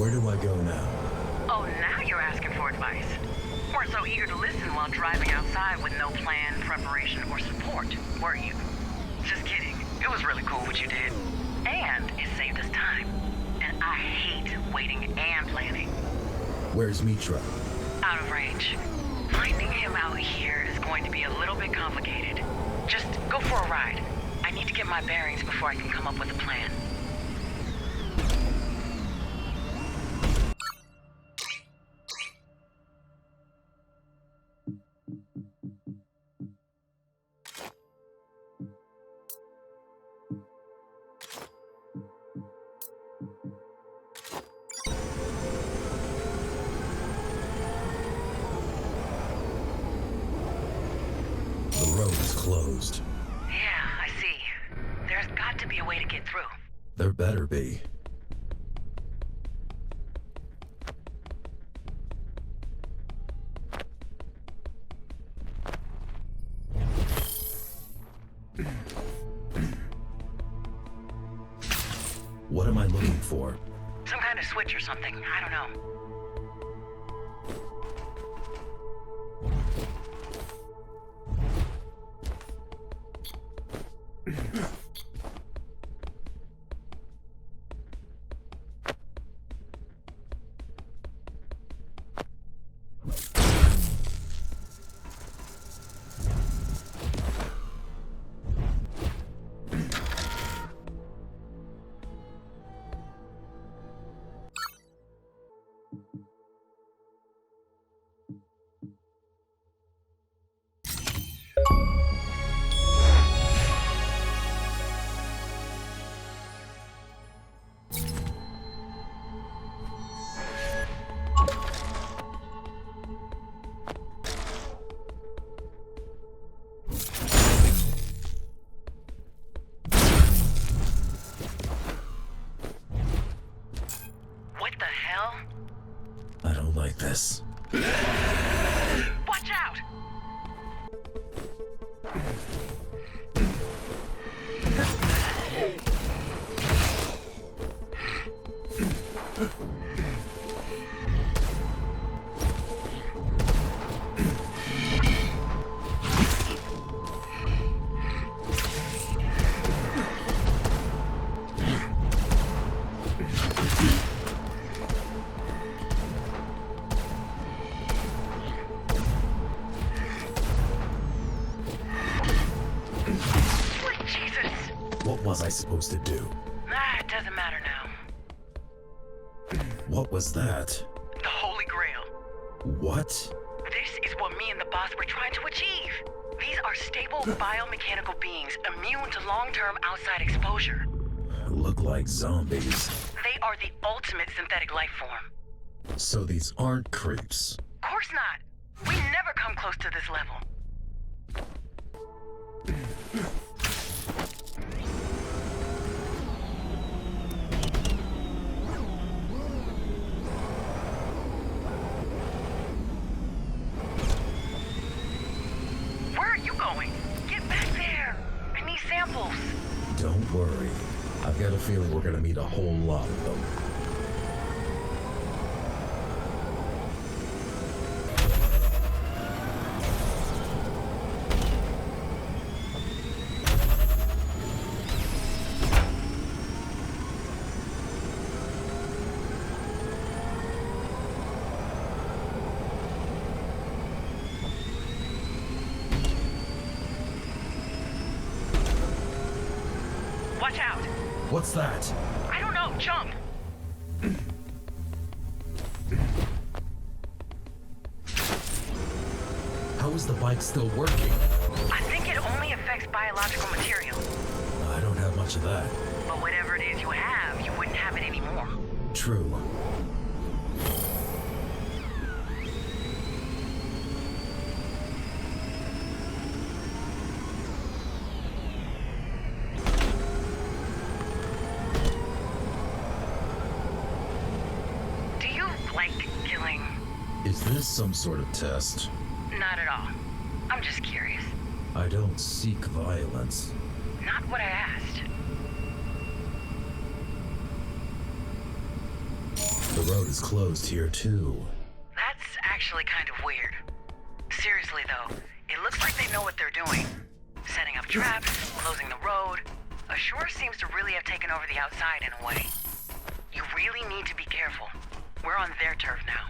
Where do I go now? Oh, now you're asking for advice. Weren't so eager to listen while driving outside with no plan, preparation, or support, were you? Just kidding. It was really cool what you did. And it saved us time. And I hate waiting and planning. Where's Mitra? Out of range. Finding him out here is going to be a little bit complicated. Just go for a ride. I need to get my bearings before I can come up with a plan. The road is closed. Yeah, I see. There's got to be a way to get through. There better be. What am I looking for? Some kind of switch or something. I don't know. What the hell? I don't like this. Watch out! Sweet Jesus! What was I supposed to do? It doesn't matter now. What was that? The Holy Grail. What? This is what me and the boss were trying to achieve. These are stable biomechanical beings immune to long-term outside exposure. Look like zombies. They are the ultimate synthetic life form. So these aren't creeps. Of course not. We never come close to this level. Where are you going? Get back there! I need samples. Don't worry. I've got a feeling we're gonna meet a whole lot of them. Watch out! What's that? I don't know, jump! How is the bike still working? I think it only affects biological material. I don't have much of that. But whatever it is you have, you wouldn't have it anymore. True. Do you like killing? Is this some sort of test? Not at all. I'm just curious. I don't seek violence. Not what I asked. The road is closed here too. That's actually kind of weird. Seriously though, it looks like they know what they're doing. Setting up traps, closing the road. Ashore seems to really have taken over the outside in a way. You really need to be careful. We're on their turf now.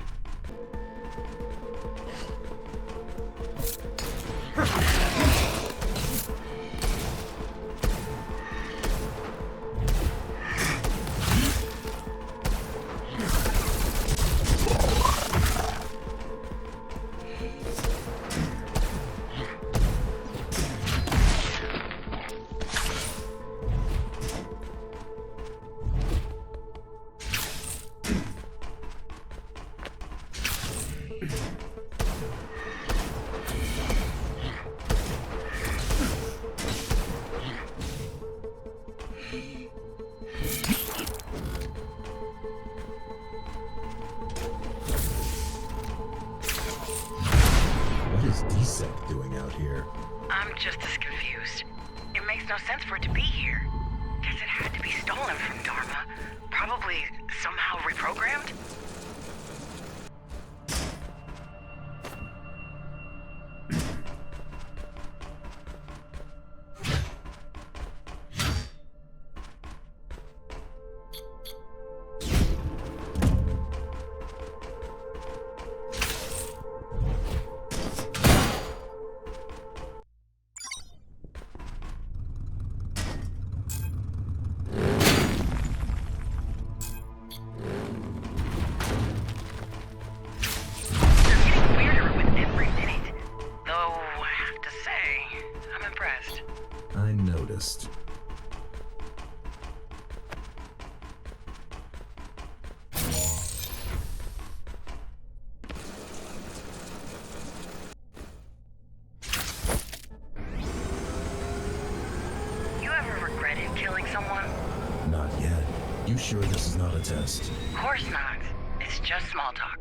What is DSEC doing out here? I'm just as confused. It makes no sense for it to be here. Guess it had to be stolen from Dharma. Probably somehow reprogrammed? I noticed. You ever regretted killing someone? Not yet. You sure this is not a test? Of course not. It's just small talk.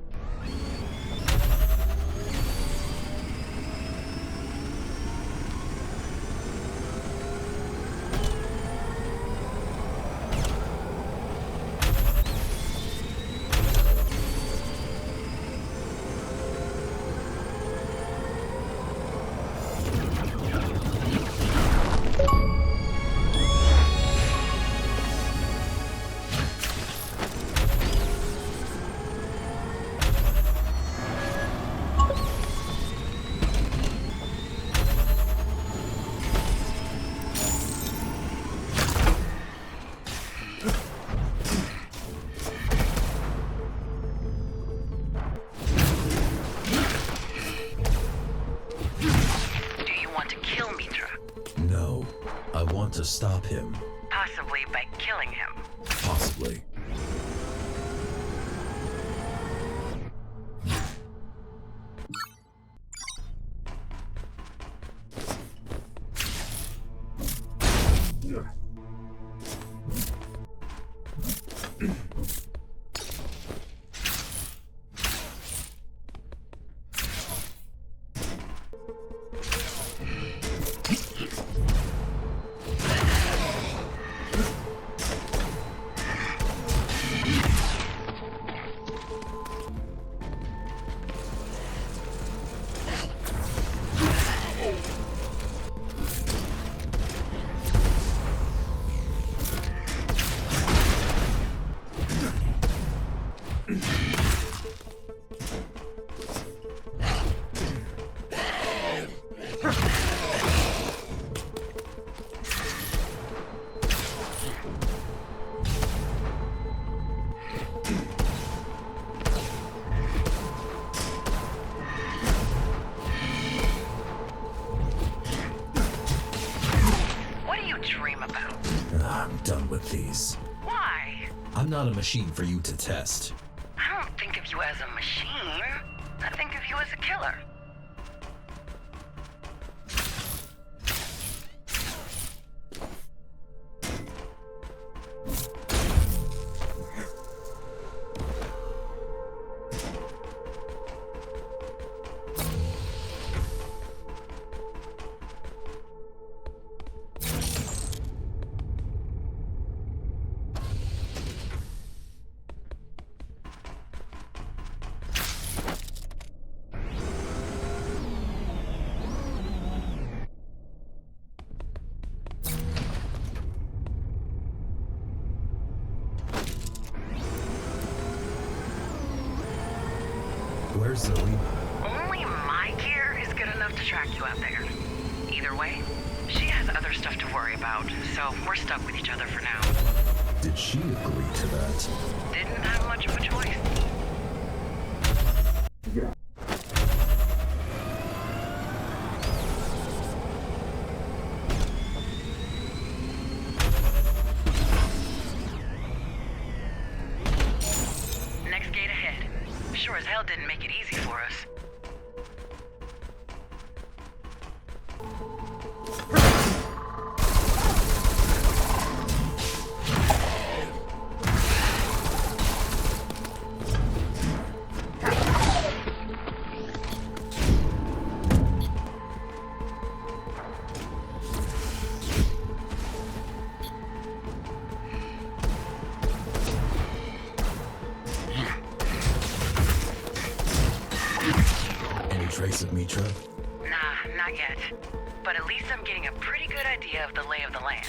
No. I want to stop him. Possibly by killing him. Possibly. I'm done with these. Why? I'm not a machine for you to test. I don't think of you as a machine. I think of you as a killer. Where's Zoe? Only my gear is good enough to track you out there. Either way, she has other stuff to worry about, so we're stuck with each other for now. Did she agree to that? Didn't have much of a choice. Yeah. Next gate ahead. Sure as hell didn't make it easy for us. Trace of Mitra? Nah, not yet. But at least I'm getting a pretty good idea of the lay of the land.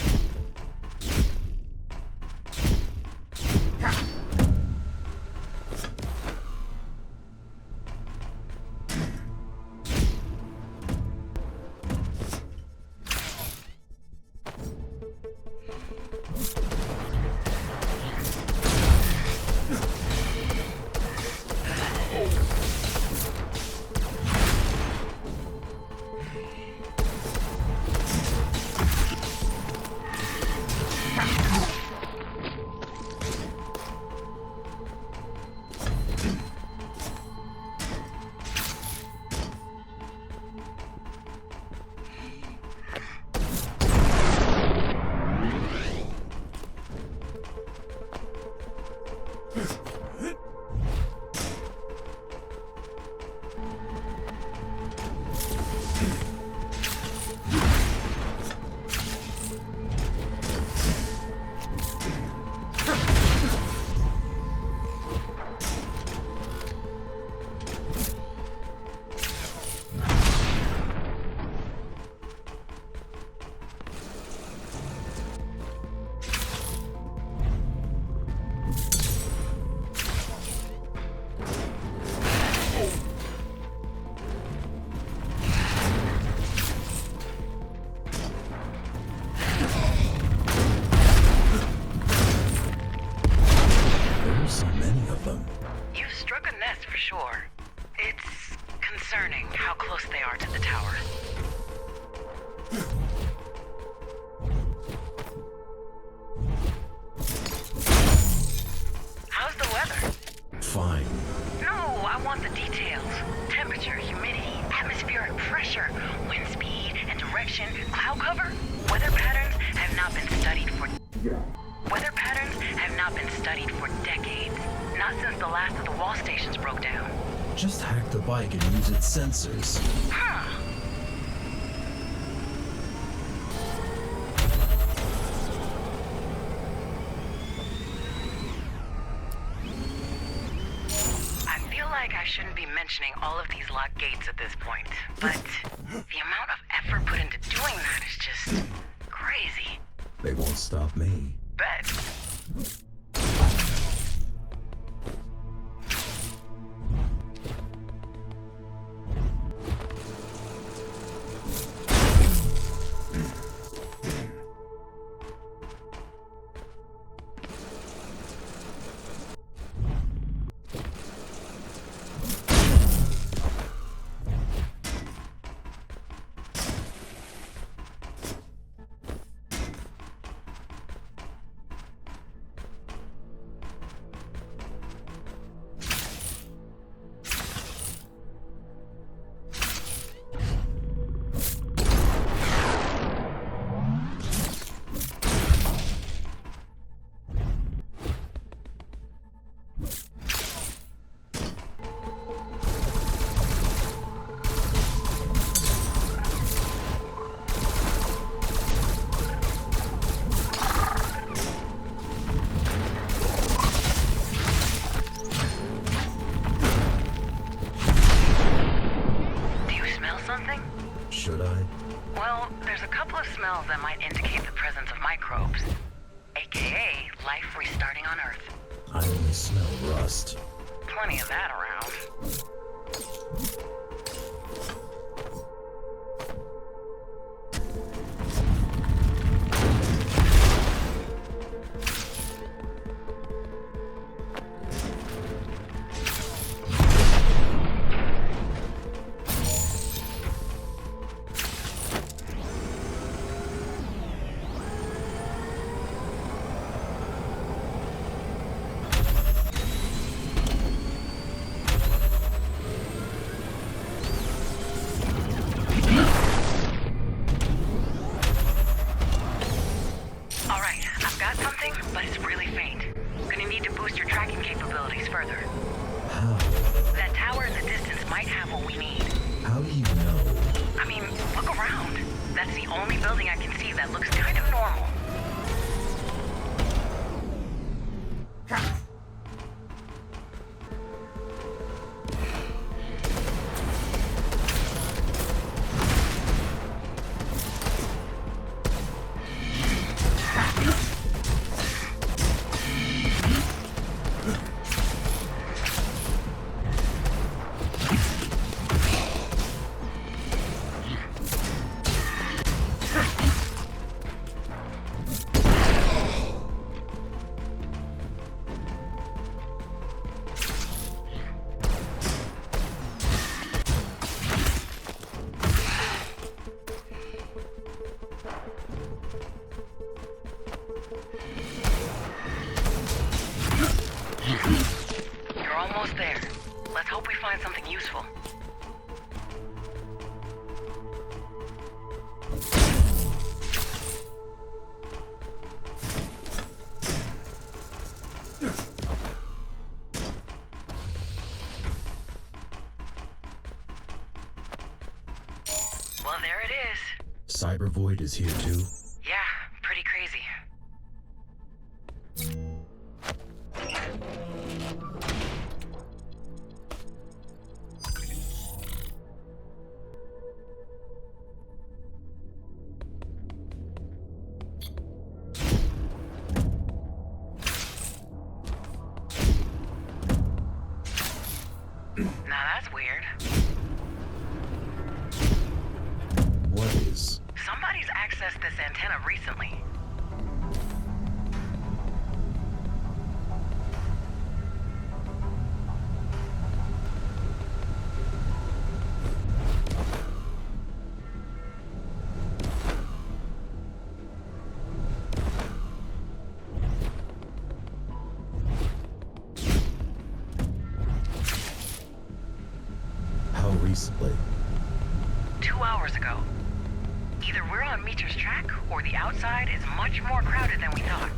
Sure. It's concerning how close they are to the tower. How's the weather? Fine. No, I want the details. Temperature, humidity, atmospheric pressure, wind speed and direction, cloud cover. Weather patterns have not been studied for... Weather patterns have not been studied for decades. Not since the last of the wall stations broke down. Just hack the bike and use its sensors. Huh. I feel like I shouldn't be mentioning all of these locked gates at this point, but the amount of effort put into doing that is just crazy. They won't stop me. Bet. Should I? Well, there's a couple of smells that might indicate the presence of microbes, aka life restarting on Earth. I only smell rust. Plenty of that around. that looks kind of normal. You're almost there. Let's hope we find something useful. Well, there it is. Cyber Void is here too. Yeah, pretty crazy. Now that's weird. What is? Somebody's accessed this antenna recently. How recently? 2 hours ago. Either we're on Meter's track, or the outside is much more crowded than we thought.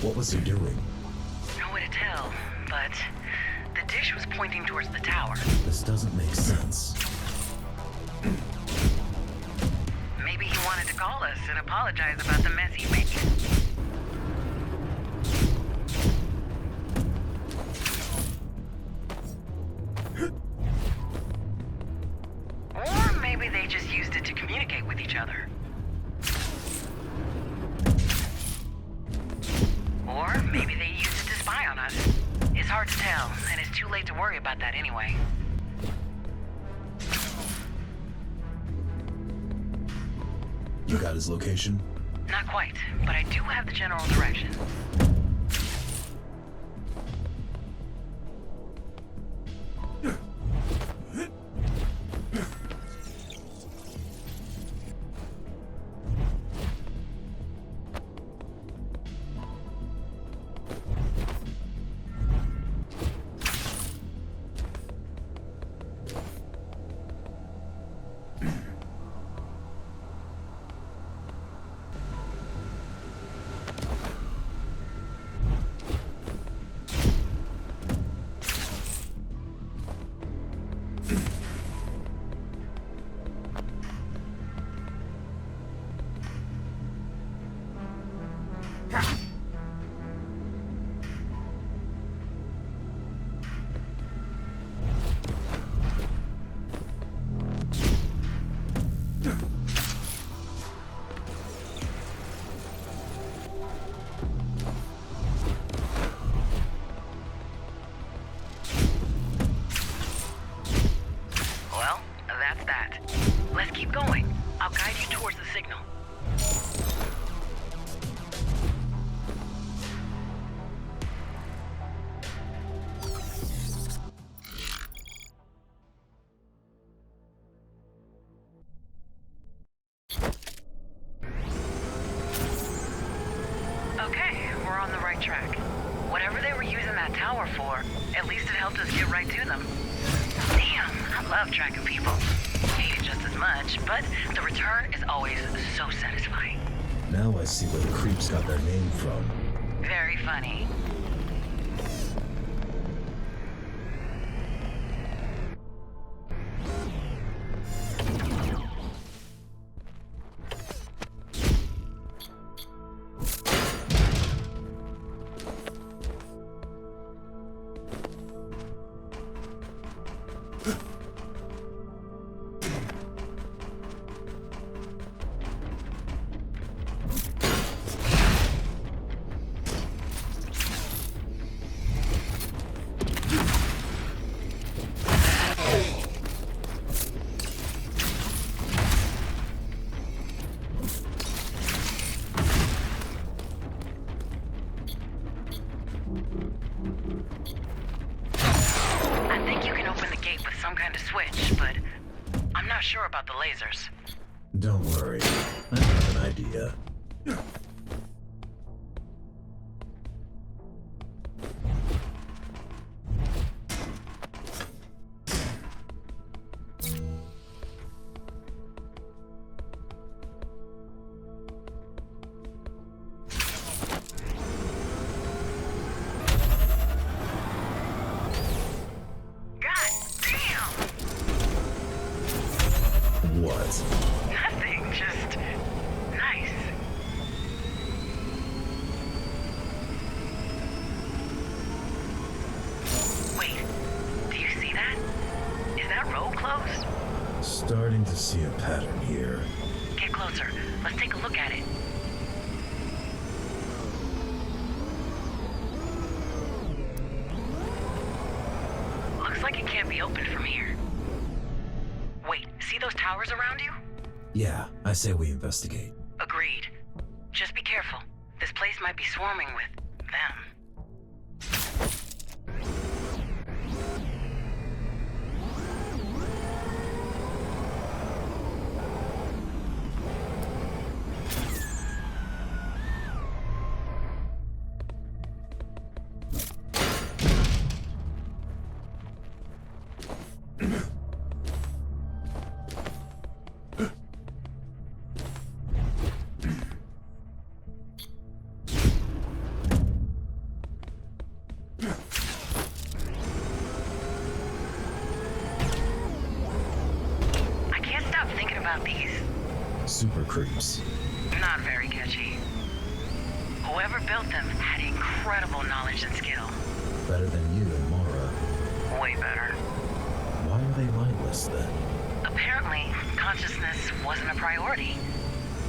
What was he doing? No way to tell, but the dish was pointing towards the tower. This doesn't make sense. Maybe he wanted to call us and apologize about the mess he made. Or maybe they just used it to communicate with each other. Or maybe they used it to spy on us. It's hard to tell, and it's too late to worry about that anyway. You got his location? Not quite, but I do have the general direction. or four, at least it helped us get right to them. Damn, I love tracking people. Hate it just as much, but the return is always so satisfying. Now I see where the creeps got their name from. Very funny. I think you can open the gate with some kind of switch, but I'm not sure about the lasers. Don't worry, I have an idea. What? Nothing, just nice. Wait, do you see that? Is that road closed? Starting to see a pattern here. Get closer. Let's take a look at it. Looks like it can't be opened from here. Wait, see those towers around you? Yeah, I say we investigate. Agreed. Just be careful. This place might be swarming with them. About these. Super creeps. Not very catchy. Whoever built them had incredible knowledge and skill. Better than you and Mara. Way better. Why are they mindless then? Apparently, consciousness wasn't a priority.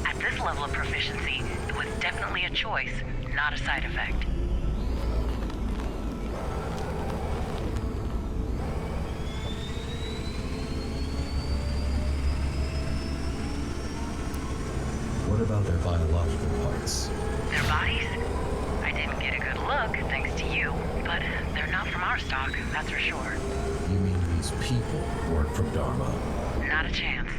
At this level of proficiency, it was definitely a choice, not a side effect. What about their biological parts? Their bodies? I didn't get a good look, thanks to you, but they're not from our stock, that's for sure. You mean these people weren't from Dharma? Not a chance.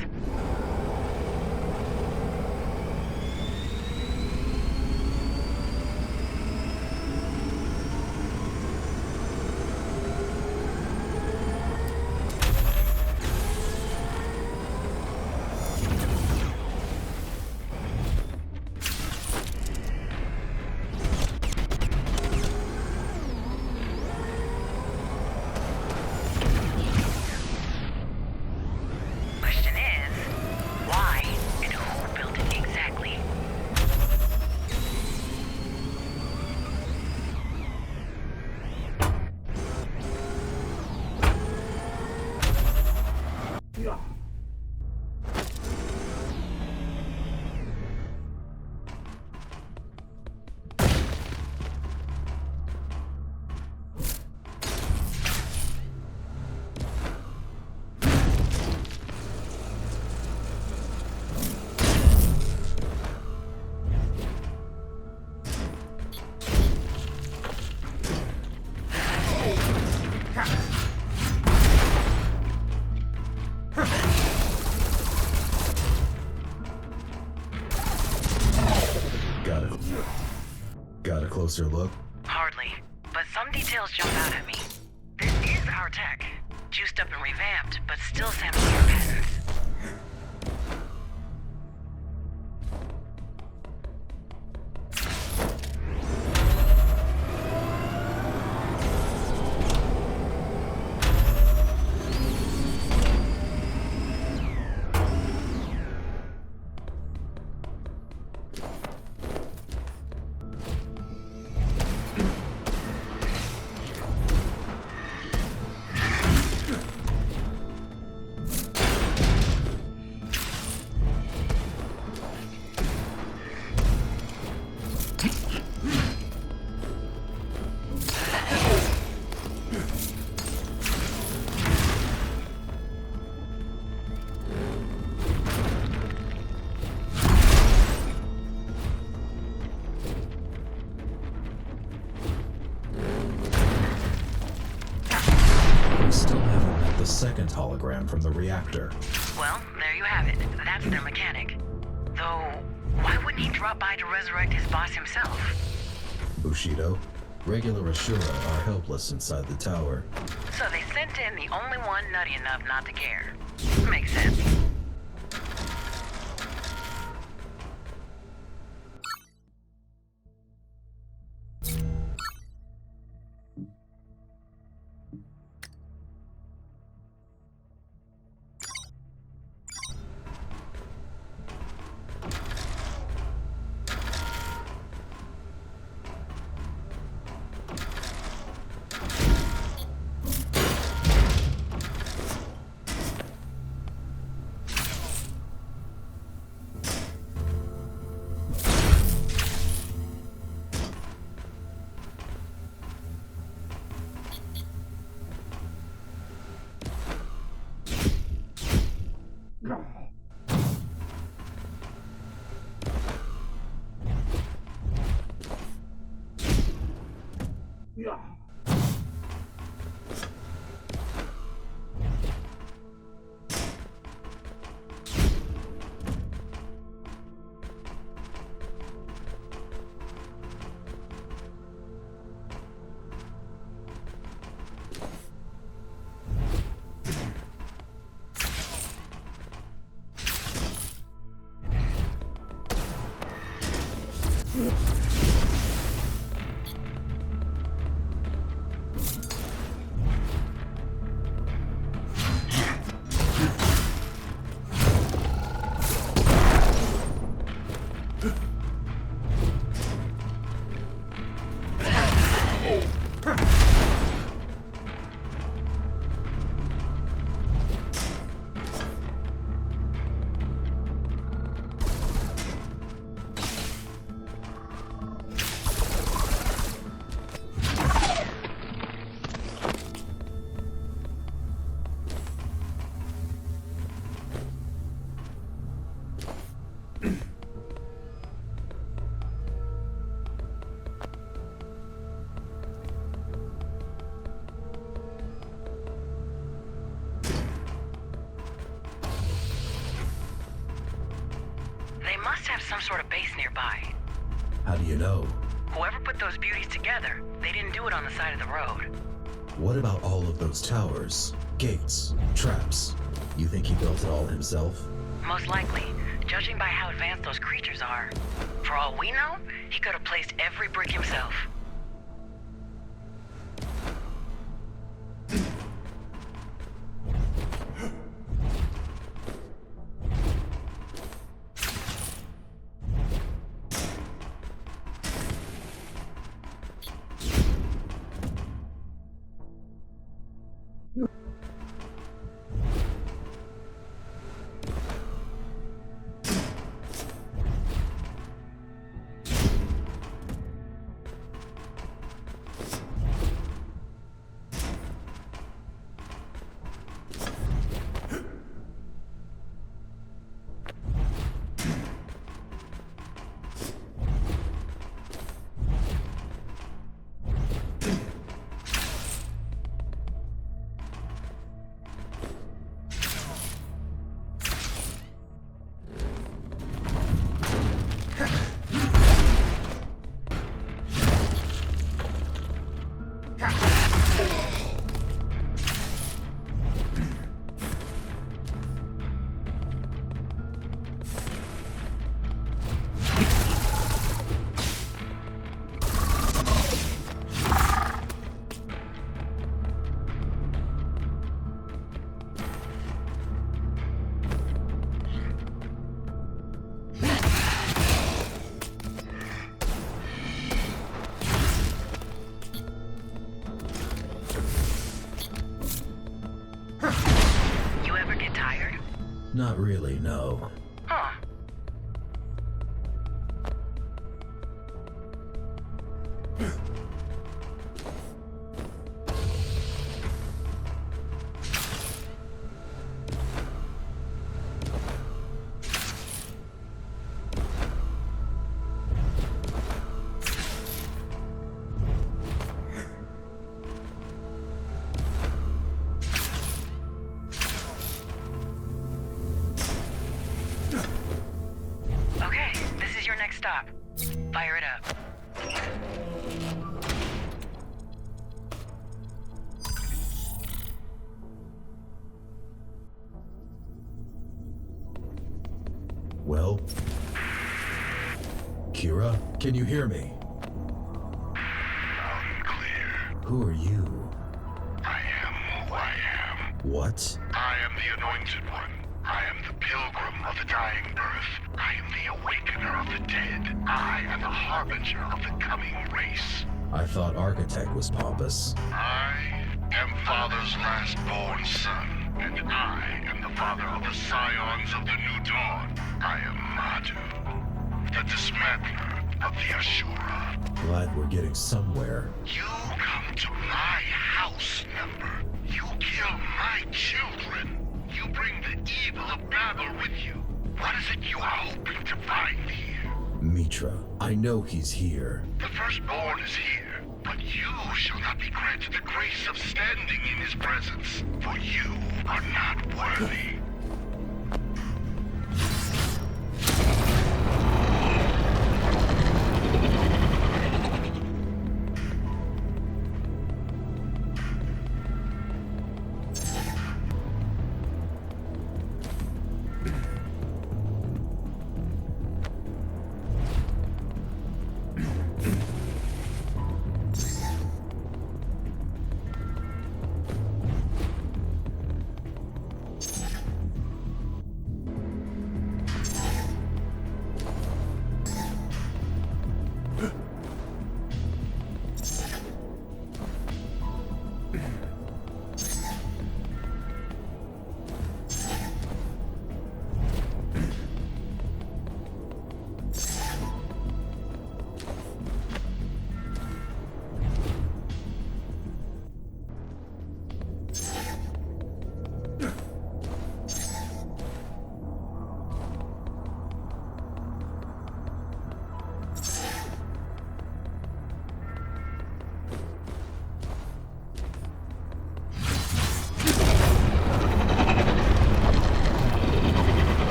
Got a closer look? Hardly, but some details jump out at me. This is our tech. Juiced up and revamped, but still sampling our patents. Second hologram from the reactor. Well, there you have it. That's their mechanic. Though, why wouldn't he drop by to resurrect his boss himself? Bushido, regular Ashura are helpless inside the tower. So they sent in the only one nutty enough not to care. Makes sense. Must have some sort of base nearby. How do you know? Whoever put those beauties together, they didn't do it on the side of the road. What about all of those towers, gates, traps? You think he built it all himself? Most likely, judging by how advanced those creatures are. For all we know, he could have placed every brick himself. Not really, no. Huh. Okay, this is your next stop. Fire it up. Well? Kira, can you hear me? Loud and clear. Who are you? I am who I am. What? I am the Anointed One. I am the Pilgrim of the Dying Birth. I am the Awakener of the Dead. I am the Harbinger of the coming race. I thought Architect was pompous. I am Father's last-born son, and I am the father of the Scions of the New Dawn. I am Baytuh, the Dismantler of the Ashura. Glad we're getting somewhere. You come to my house, member. You kill my children. You bring the evil of Babel with you. What is it you are hoping to find here? Mitra, I know he's here. The firstborn is here, but you shall not be granted the grace of standing in his presence, for you are not worthy.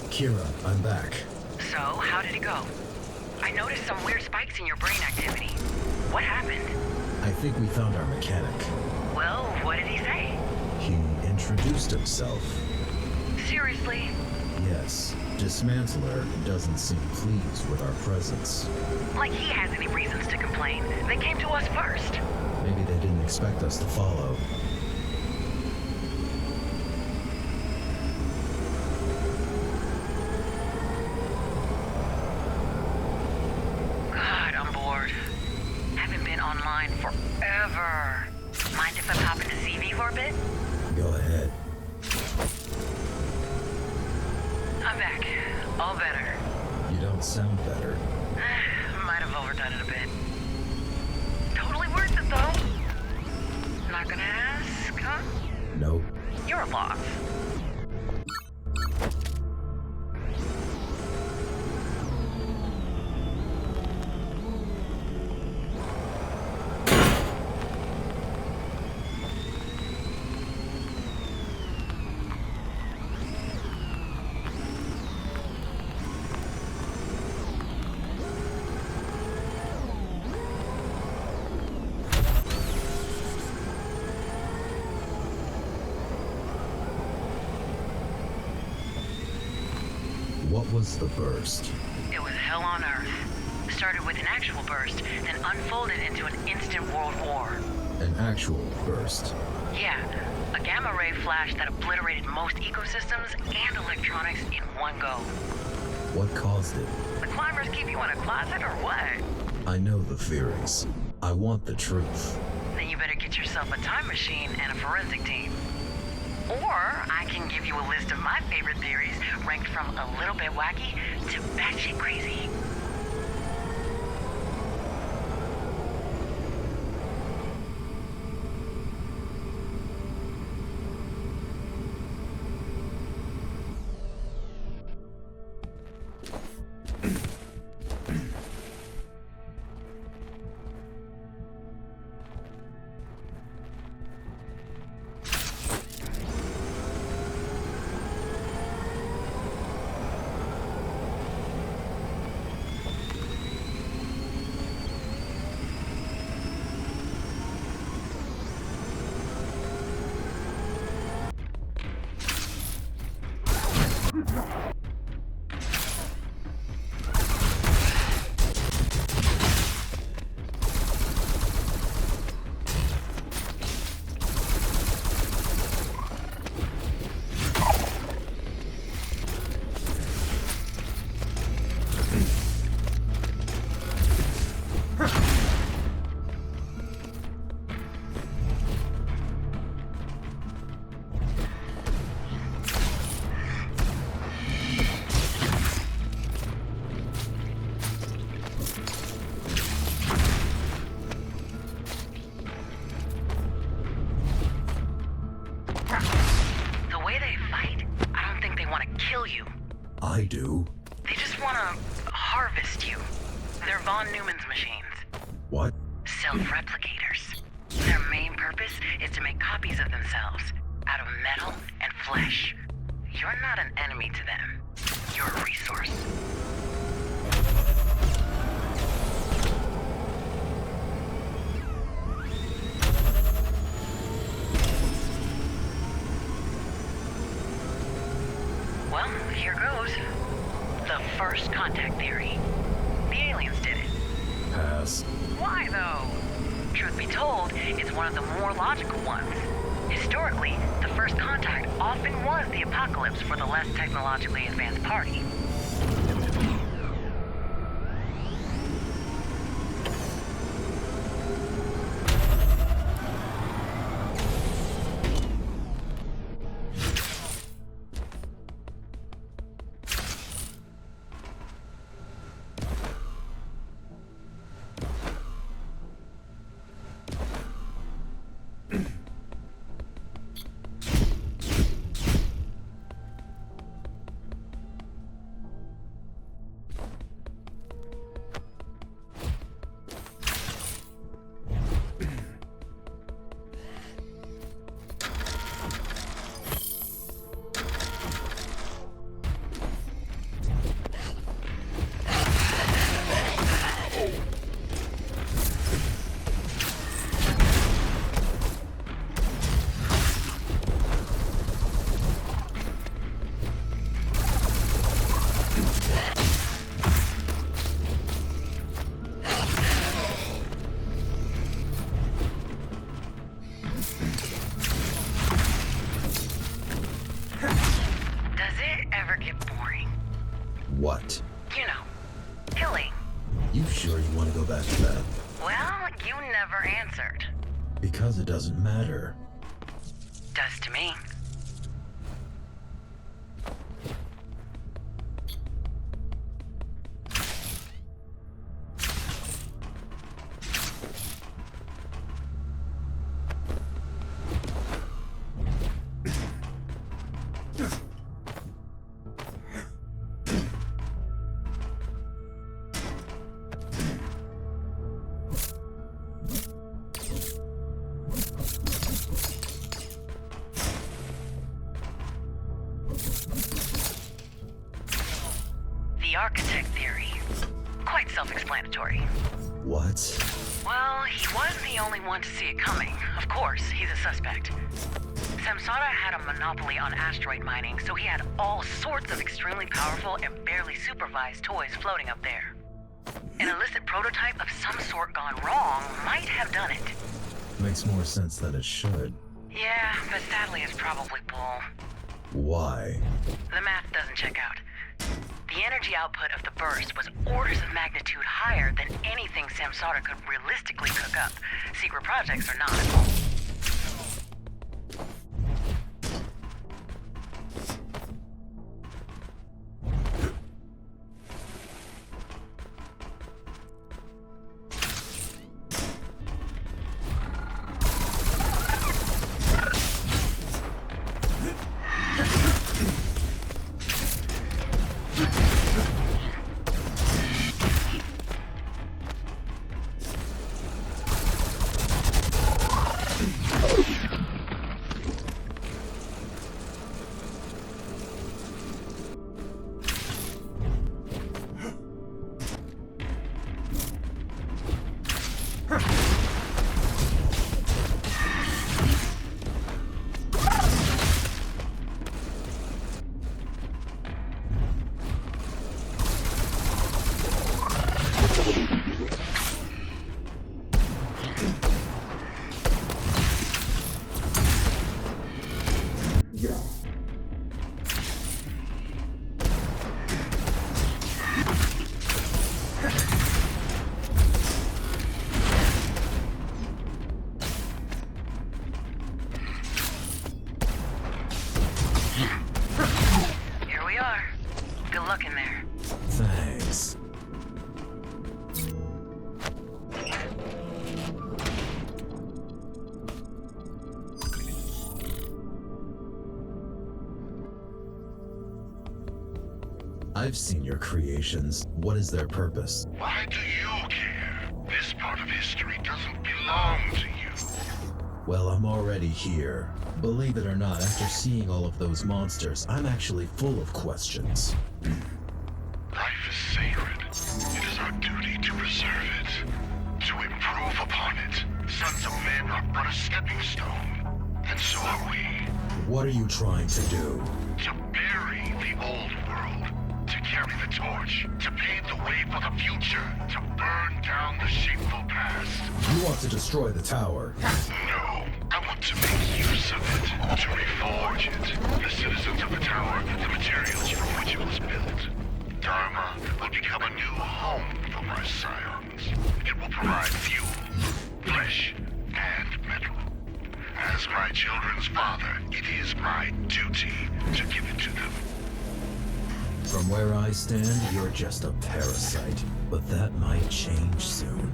Kira, I'm back. So, how did it go? I noticed some weird spikes in your brain activity. What happened? I think we found our mechanic. Well, what did he say? He introduced himself. Seriously? Yes, Dismantler doesn't seem pleased with our presence. Like he has any reasons to complain. They came to us first. Maybe they didn't expect us to follow. God, I'm bored. Haven't been online forever. Mind if I pop into CV for a bit? Go ahead. I'm back. All better. You don't sound better. Might have overdone it a bit. Totally worth it, though. Not gonna ask, huh? Nope. You're a loss. What was the burst? It was hell on Earth. Started with an actual burst, then unfolded into an instant world war. An actual burst. Yeah, a gamma ray flash that obliterated most ecosystems and electronics in one go. What caused it? The climbers keep you in a closet or what? I know the theories. I want the truth. Then you better get yourself a time machine and a forensic team. Or I can give you a list of my favorite theories, ranked from a little bit wacky to batshit crazy. I do. They just want to harvest you. They're Von Neumann's machines. What? Self-replicators. Their main purpose is to make copies of themselves out of metal and flesh. You're not an enemy to them. You're a resource. Well, here goes. The first contact theory. The aliens did it. Pass. Why, though? Truth be told, it's one of the more logical ones. Historically, the first contact often was the apocalypse for the less technologically advanced party. What? You know, killing. You sure you want to go back to that? Well, you never answered. Because it doesn't matter. Does to me. The architect theory. Quite self-explanatory. What? Well, he was the the only one to see it coming. Of course, he's a suspect. Samsara had a monopoly on asteroid mining, so he had all sorts of extremely powerful and barely supervised toys floating up there. An illicit prototype of some sort gone wrong might have done it. Makes more sense than it should. Yeah, but sadly it's probably bull. Why? The math doesn't check out. The energy output of the burst was orders of magnitude higher than anything Samsara could realistically cook up, secret projects or not. Here we are. Good luck in there. Thanks. I've seen your creations. What is their purpose? Why do you care? This part of history doesn't belong to you. Well, I'm already here. Believe it or not, after seeing all of those monsters, I'm actually full of questions. Life is sacred. It is our duty to preserve it, to improve upon it. Sons of men are but a stepping stone, and so are we. What are you trying to do? To bury the old world, to carry the torch, to pave the way for the future, to burn down the shameful past. You want to destroy the tower. No, I want to make use of it, to reforge it. The citizens of the tower, the materials from which it was built. Dharma will become a new home for my scions. It will provide fuel, flesh, and metal. As my children's father, it is my duty to give it to them. From where I stand, you're just a parasite. But that might change soon.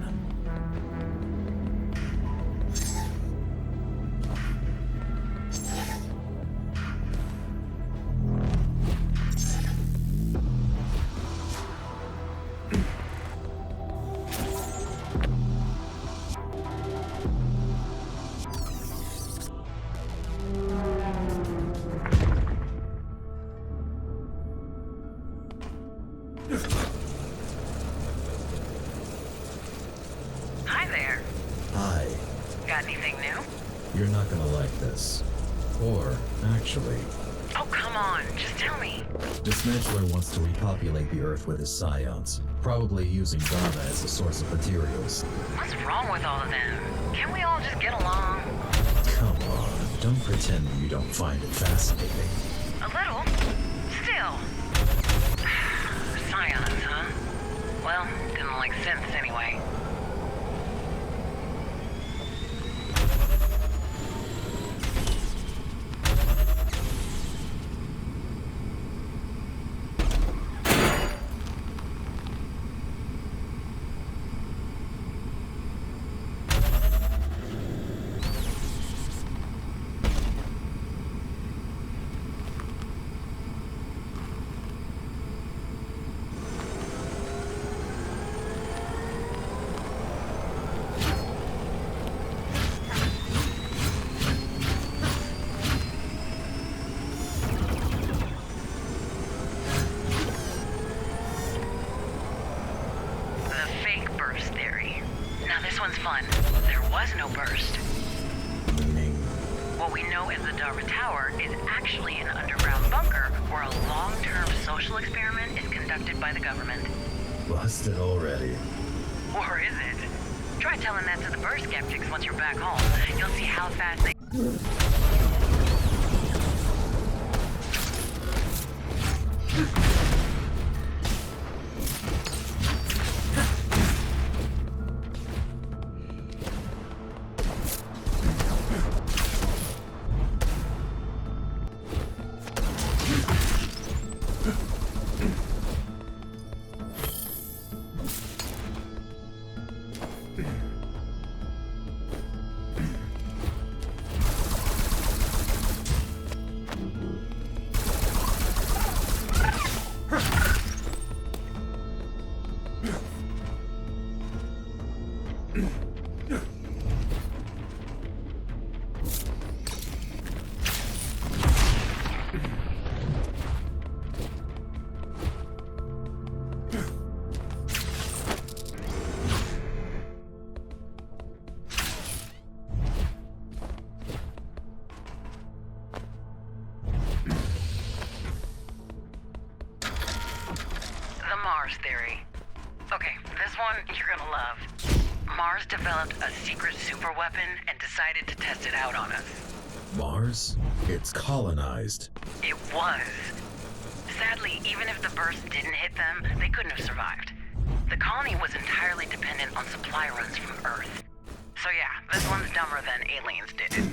Hi there. Hi. Got anything new? You're not gonna like this. Or, actually, Oh, come on. Just tell me. Dismantler wants to repopulate the Earth with his scions, probably using Dharma as a source of materials. What's wrong with all of them? Can we all just get along? Come on, don't pretend you don't find it fascinating. A little. Still. Scions, huh? Well, didn't like synths anyway. There was no burst. Meaning, What we know as the Dharma Tower is actually an underground bunker where a long-term social experiment is conducted by the government. busted already. Or is it? Try telling that to the burst skeptics once you're back home. You'll see how fast they... Mars theory. Okay, this one you're gonna love. Mars developed a secret superweapon and decided to test it out on us. Mars? It's colonized. It was. Sadly, even if the burst didn't hit them, they couldn't have survived. The colony was entirely dependent on supply runs from Earth. So yeah, this one's dumber than aliens did it.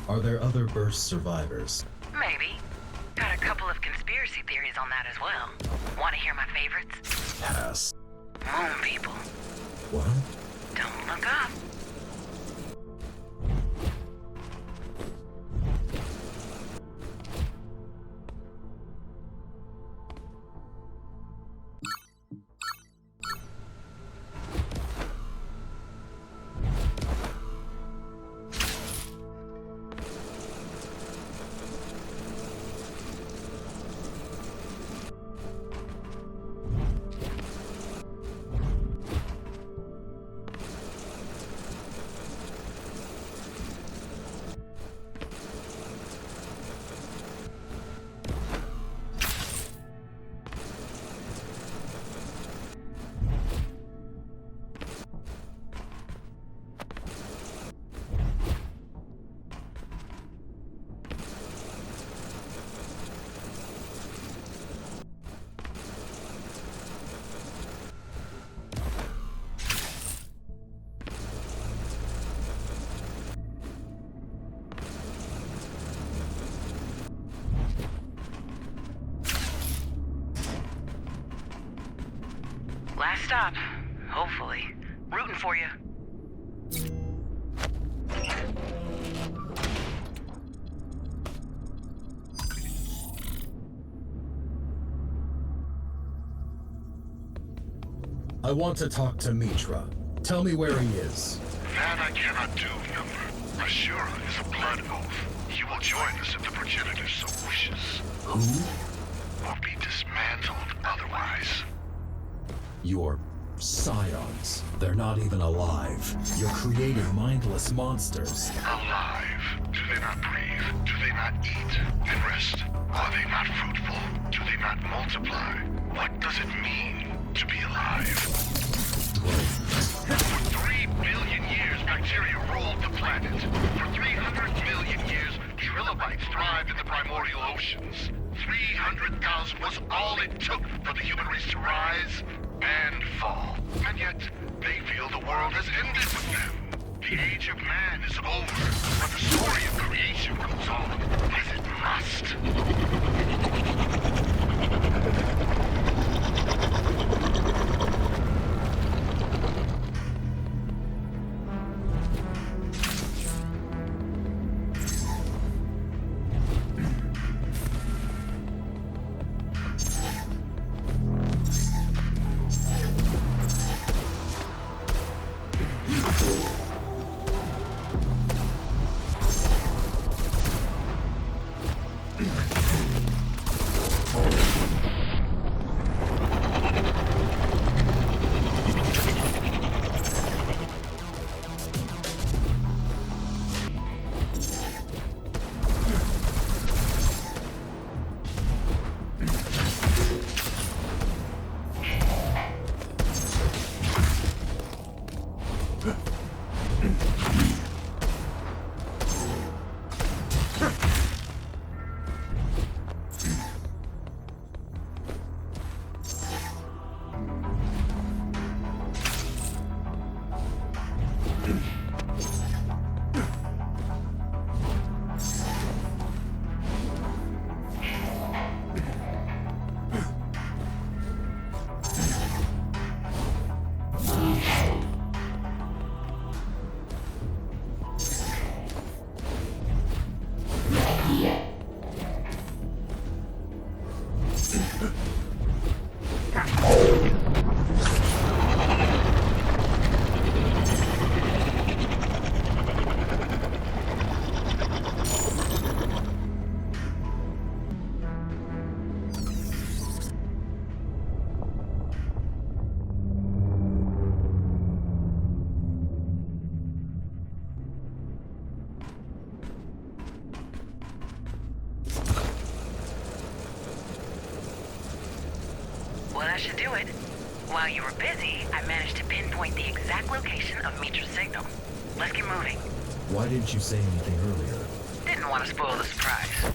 Are there other burst survivors? Maybe. Got a couple of conspiracy theories on that as well. Want to hear my favorites? Pass. Moon people. What? Don't look up. Last stop. Hopefully. Rooting for you. I want to talk to Mitra. Tell me where he is. That I cannot do, Number. Ashura is a blood oath. He will join us if the progenitor so wishes. Who? Or be dismantled otherwise. Your scions. They're not even alive. You're creating mindless monsters. Alive. Do they not breathe? Do they not eat and rest? Are they not fruitful? Do they not multiply? What does it mean to be alive? For 3 billion years, bacteria ruled the planet. For 300 million years, trilobites thrived in the primordial oceans. 300,000 was all it took for the human race to rise and fall. And yet, they feel the world has ended with them. The age of man is over, but the story of creation goes on, as it Well, that should do it. While you were busy, I managed to pinpoint the exact location of Mitra's signal. Let's get moving. Why didn't you say anything earlier? Didn't want to spoil the surprise.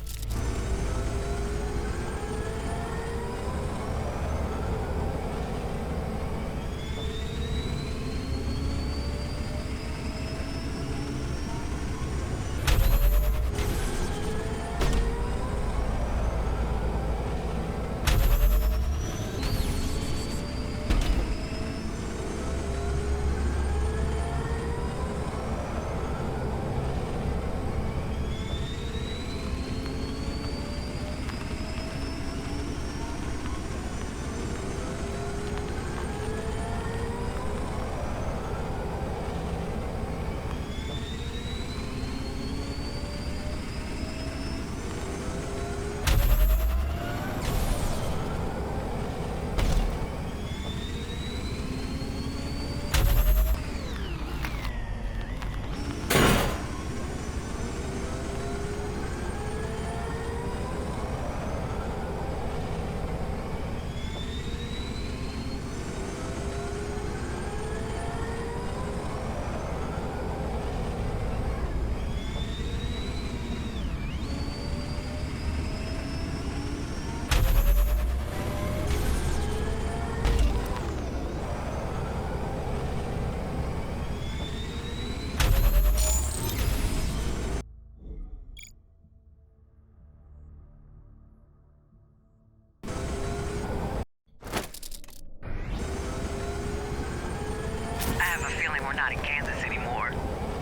I have a feeling we're not in Kansas anymore.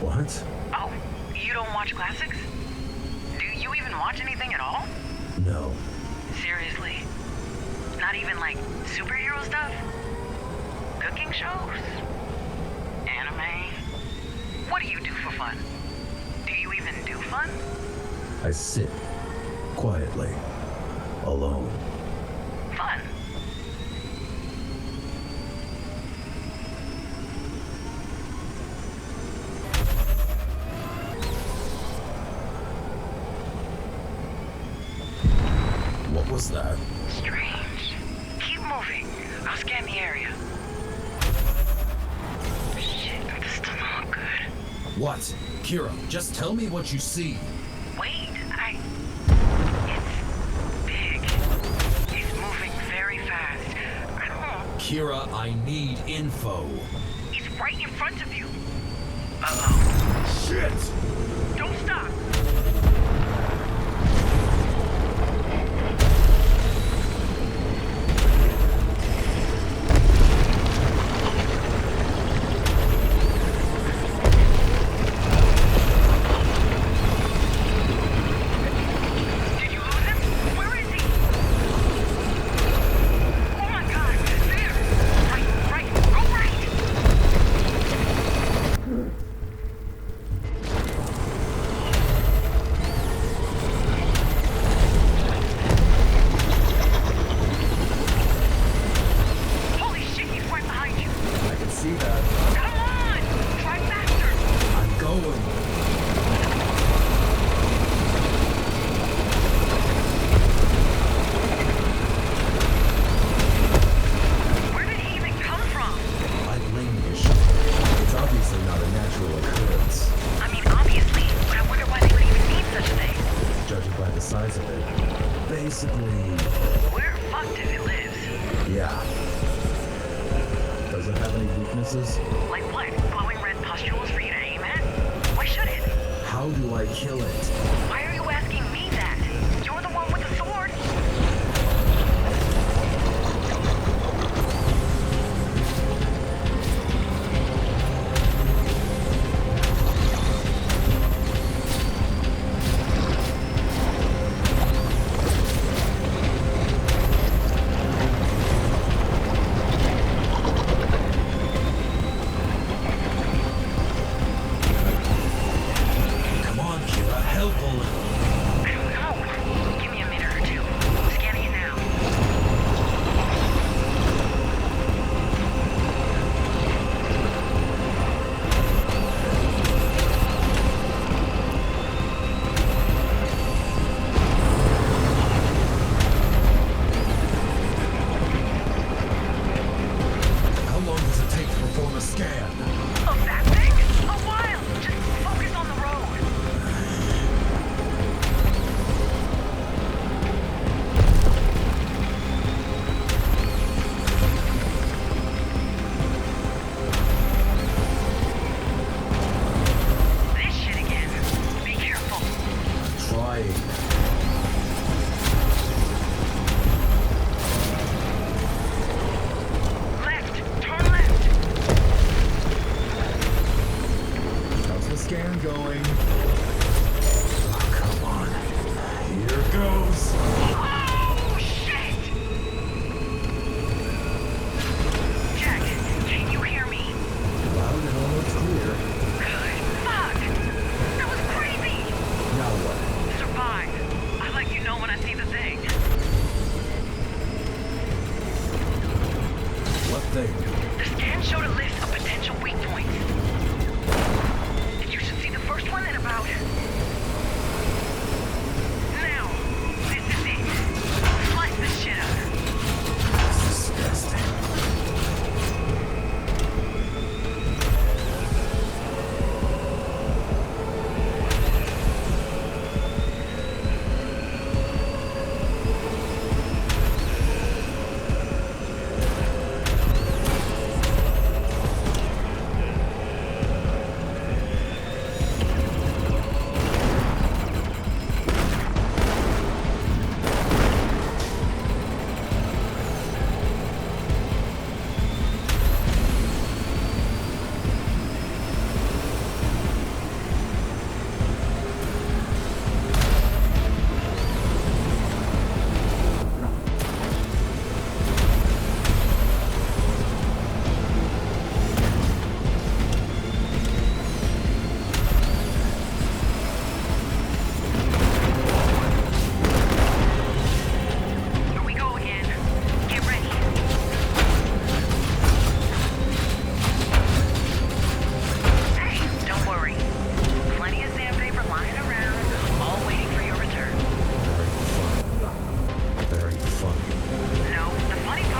What? Oh, you don't watch classics? Do you even watch anything at all? No. Seriously? Not even like superhero stuff? Cooking shows? Anime? What do you do for fun? Do you even do fun? I sit quietly, alone. Fun. What was that? Strange. Keep moving. I'll scan the area. Shit, this does not look good. What? Kira, just tell me what you see. Wait, It's big. It's moving very fast. I don't know. Kira, I need info. It's right in front of you. Uh-oh. Shit! Don't stop. Did you lose him? Where is he? Oh my God! There! Right! Go right! Holy shit! He's right behind you! I can see that. Come on! Try faster! I'm going. Where did he even come from? I blame the issue. It's obviously not a natural occurrence, I mean, obviously, but I wonder why they would even need such a thing. judging by the size of it. Basically, We're fucked if it lives. yeah. Does it have any weaknesses? Like what? Glowing red pustules for you to aim at? Why should it? How do I kill it? Why are you asking me that? You're the one with the sword. Come on, Kira, help a little. I don't know. Give me a minute or two. Scanning it now. How long does it take to perform a scan? Of that thing? A while. Just focus on the road. This shit again. Be careful. Trying. Left. Turn left. How's the scan going? Oh, come on. Here goes. Oh, shit! Jack, can you hear me? Loud and almost clear. Good. Fuck! That was crazy! Now what? Survive. I let you know when I see the thing. What thing? The scan showed a list of potential weak points. You should see the first one in about... Now, this is it. Slice this shit up. Disgusting.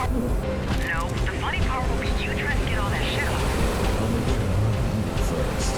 No, the funny part will be you trying to get all that shit off. I'll make sure to hunt you first.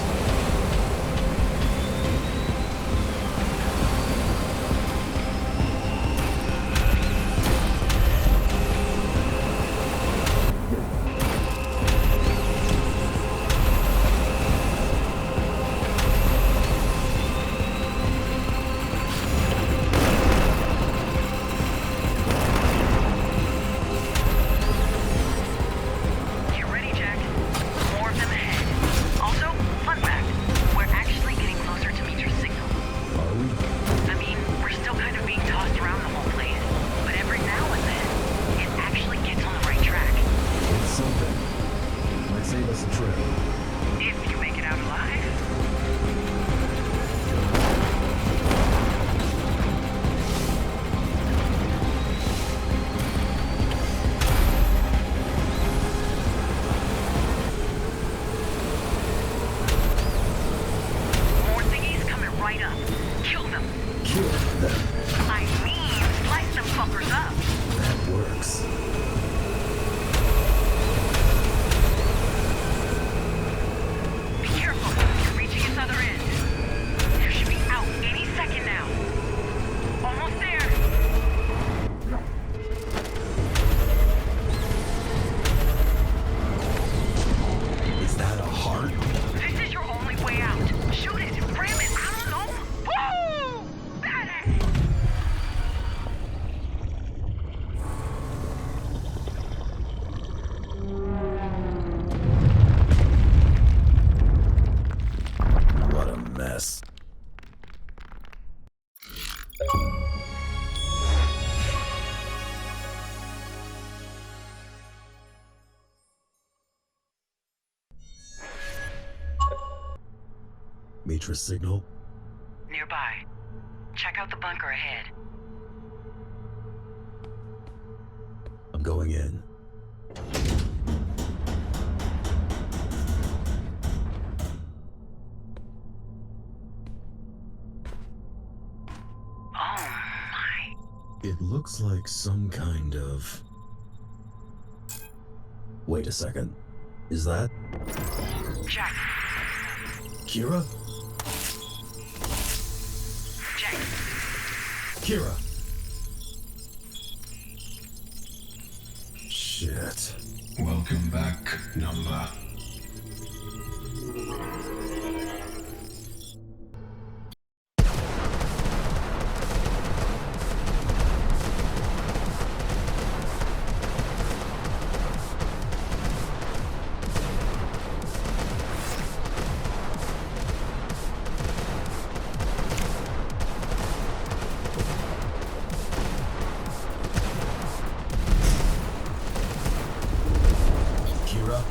Get ready, Jack. More of them ahead. Also, fun fact, we're actually getting closer to Mietra's signal. Are we? I mean, we're still kind of being tossed around the whole place, but every now and then, it actually gets on the right track. It's something. Might save us a trip. If you make it out alive. More thingies coming right up. Kill them. Kill them. I mean, slice them fuckers up. That works. Be careful. You're reaching its other end. You should be out any second now. Almost there. Is that a heart? This is your only way out. Shoot it. Ram it. I don't know. Woo! Badass! What a mess. Mietra's signal? Nearby. Check out the bunker ahead. I'm going in. Oh my. It looks like some kind of... Wait a second. Is that Jack. Kira? Jack. Kira! Shit. Welcome back, Number. Kira?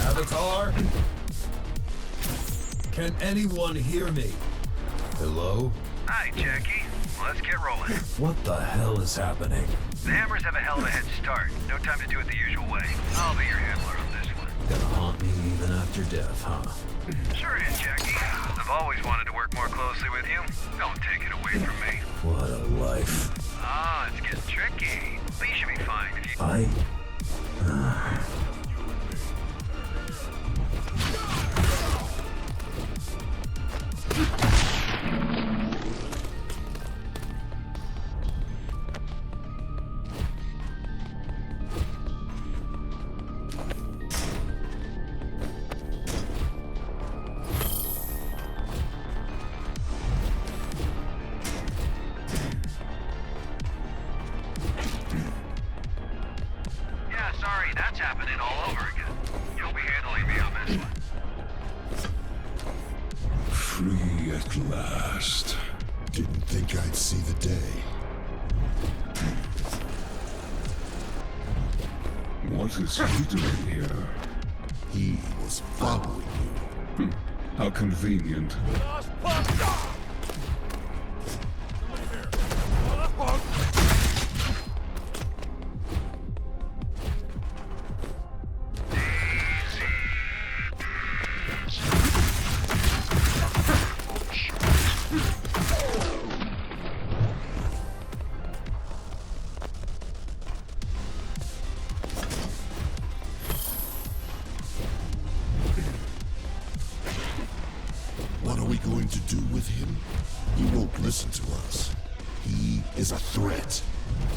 Avatar? Can anyone hear me? Hello? Hi, Jackie. Let's get rolling. What the hell is happening? The Hammers have a hell of a head start. No time to do it the usual way. I'll be your handler on this one. Gonna haunt me even after death, huh? Sure is, Jackie. I've always wanted to work more closely with you. Don't take it away from me. What a life. Ah, it's getting tricky. But you should be fine if you... I... Yeah, sorry, that's happening all over again. You'll be handling me on this one. Free at last. Didn't think I'd see the day. What is he doing here? He was following you. How convenient.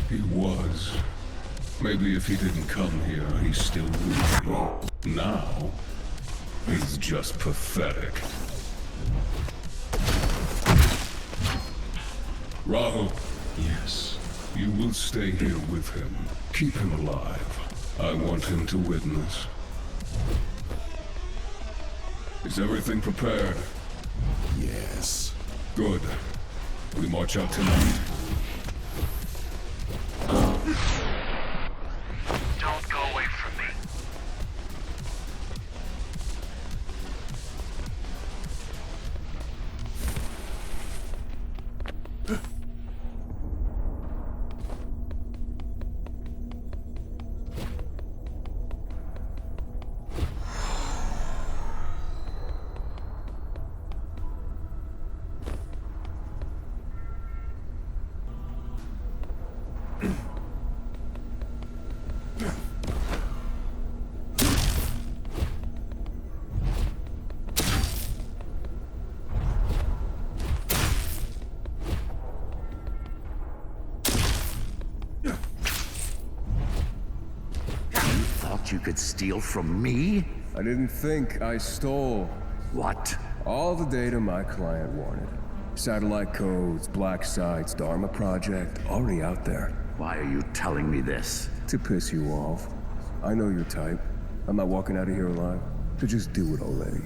He was. Maybe if he didn't come here, he still would be. Now, he's just pathetic. Rahul. Yes. You will stay here with him. Keep him alive. I want him to witness. Is everything prepared? Yes. Good. We march out tonight. Don't go away from me. You could steal from me? I didn't think I stole. What? All the data my client wanted. Satellite codes, black sites, Dharma Project, already out there. Why are you telling me this? To piss you off. I know your type. I'm not walking out of here alive. So just do it already.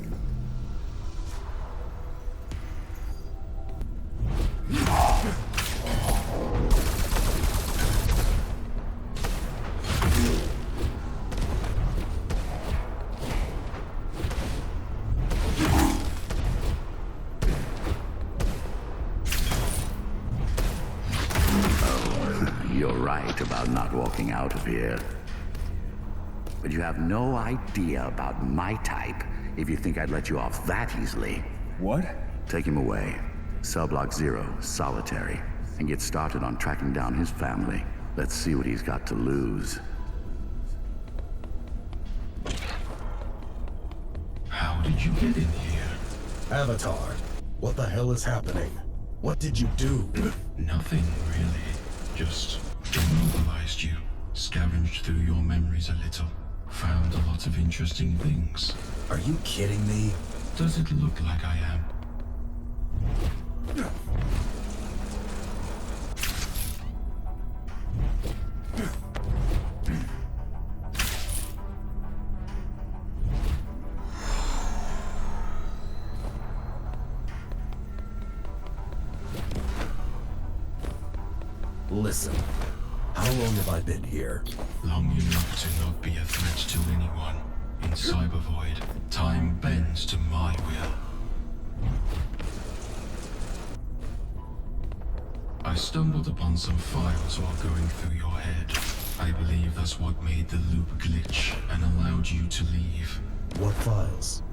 You're right about not walking out of here. But you have no idea about my type if you think I'd let you off that easily. What? Take him away. Sublog 0, solitary. And get started on tracking down his family. Let's see what he's got to lose. How did you get in here? Avatar, what the hell is happening? What did you do? Nothing, really. Just immobilized you. Scavenged through your memories a little. Found a lot of interesting things. Are you kidding me? Does it look like I am? Listen, how long have I been here? Long enough to not be a threat to anyone. In Cybervoid, time bends to my will. I stumbled upon some files while going through your head. I believe that's what made the loop glitch and allowed you to leave. What files?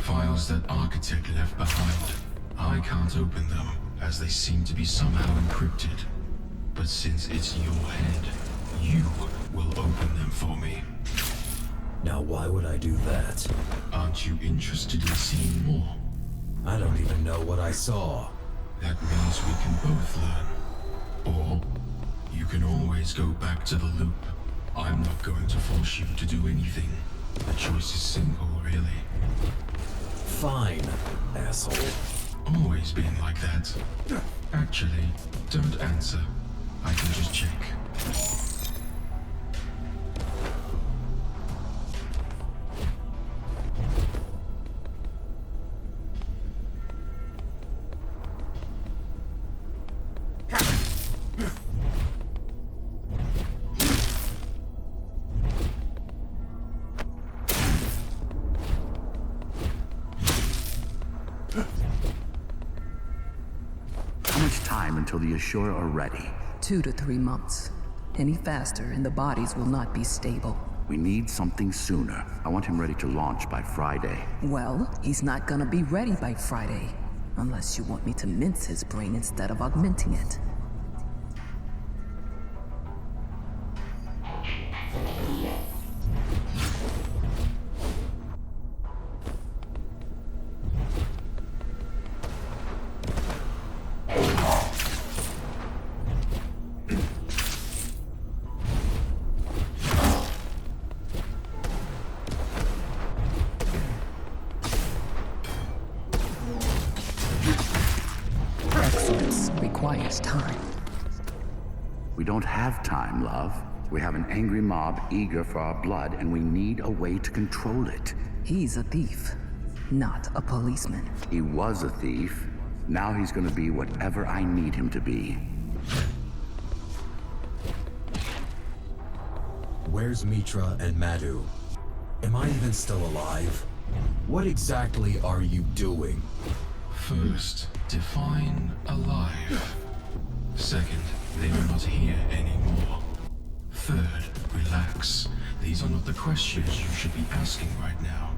Files that Architect left behind. I can't open them, as they seem to be somehow encrypted. But since it's your head, you will open them for me. Now why would I do that? Aren't you interested in seeing more? I don't even know what I saw. That means we can both learn. Or, you can always go back to the loop. I'm not going to force you to do anything. The choice is simple, really. Fine, asshole. Always been like that. Actually, don't answer. I can just check. How much time until the Ashura are ready? 2 to 3 months. Any faster and the bodies will not be stable. We need something sooner. I want him ready to launch by Friday. Well, he's not gonna be ready by Friday. Unless you want me to mince his brain instead of augmenting it. much time. We don't have time, love. We have an angry mob eager for our blood, and we need a way to control it. He's a thief, not a policeman. He was a thief. Now he's gonna be whatever I need him to be. Where's Mitra and Madhu? Am I even still alive? What exactly are you doing? First, define alive. Second, they are not here anymore. Third, relax. These are not the questions you should be asking right now.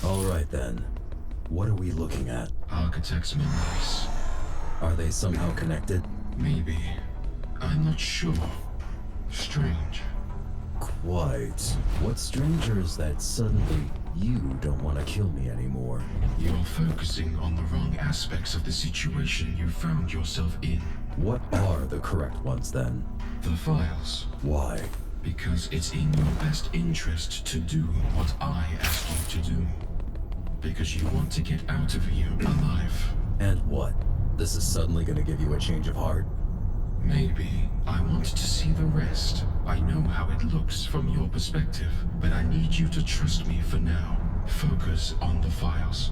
Alright then. What are we looking at? Architect's memories. Are they somehow connected? Maybe. I'm not sure. Strange. Quite. What's stranger is that suddenly you don't want to kill me anymore. You're focusing on the wrong aspects of the situation you found yourself in. What are the correct ones then? The files. Why? Because it's in your best interest to do what I asked you to do. Because you want to get out of here alive. And what? This is suddenly gonna give you a change of heart? Maybe. I want to see the rest. I know how it looks from your perspective, but I need you to trust me for now. Focus on the files.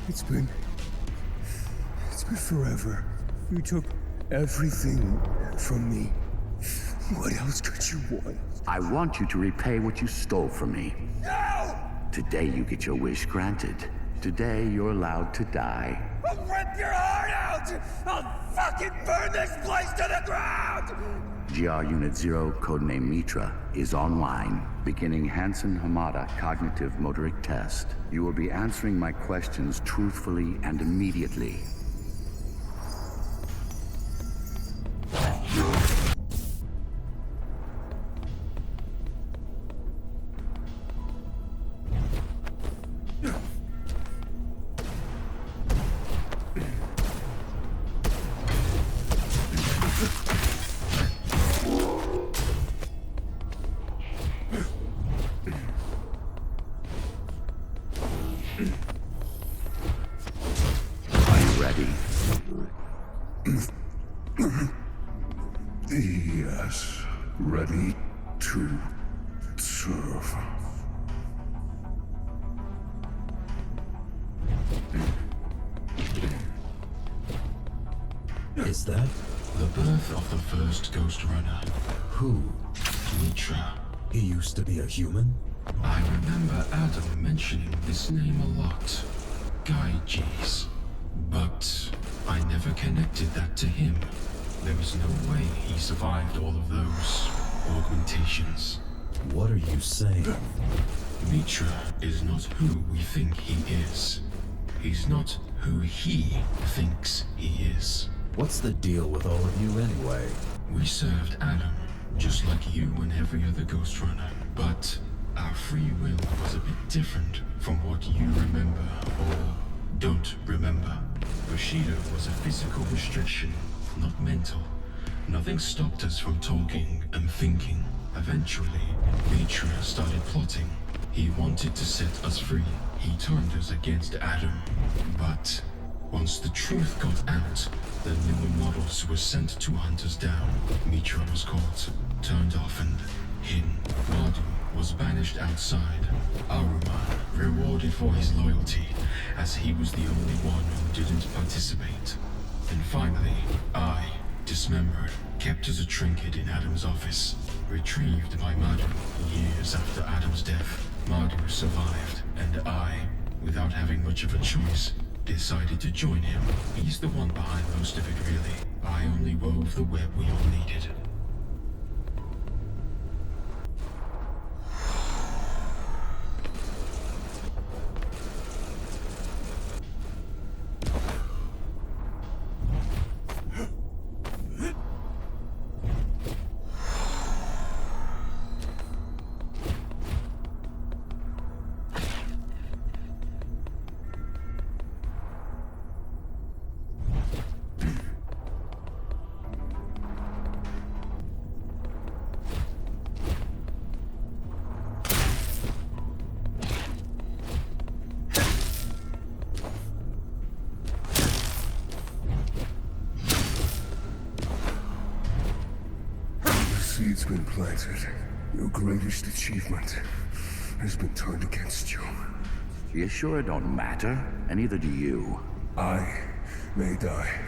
It's been forever. You took everything from me. What else could you want? I want you to repay what you stole from me. No! Today you get your wish granted. Today you're allowed to die. I'll rip your heart out! I'll fucking burn this place to the ground! GR Unit 0, codename Mitra, is online, beginning Hansen Hamada cognitive motoric test. You will be answering my questions truthfully and immediately. Yes, ready to serve. Is that the birth of the first Ghostrunner? who? Mitra. He used to be a human? I remember Adam mentioning this name a lot. Gyges. But I never connected that to him. There is no way he survived all of those augmentations. What are you saying? Mitra is not who we think he is. He's not who he thinks he is. What's the deal with all of you anyway? We served Adam, just like you and every other Ghostrunner. But our free will was a bit different from what you remember or don't remember. Bushido was a physical restriction, not mental. Nothing stopped us from talking and thinking. Eventually, Mitra started plotting. He wanted to set us free. He turned us against Adam. But once the truth got out, the newer models were sent to hunt us down. Mitra was caught, turned off, and hidden. Baytuh was banished outside. Aruman rewarded for his loyalty, as he was the only one who didn't participate. And finally, I, dismembered, kept as a trinket in Adam's office. Retrieved by Baytuh years after Adam's death. Baytuh survived, and I, without having much of a choice, decided to join him. He's the one behind most of it, really. I only wove the web we all needed. Seed's been planted. Your greatest achievement has been turned against you. You sure it don't matter? And neither do you. I may die,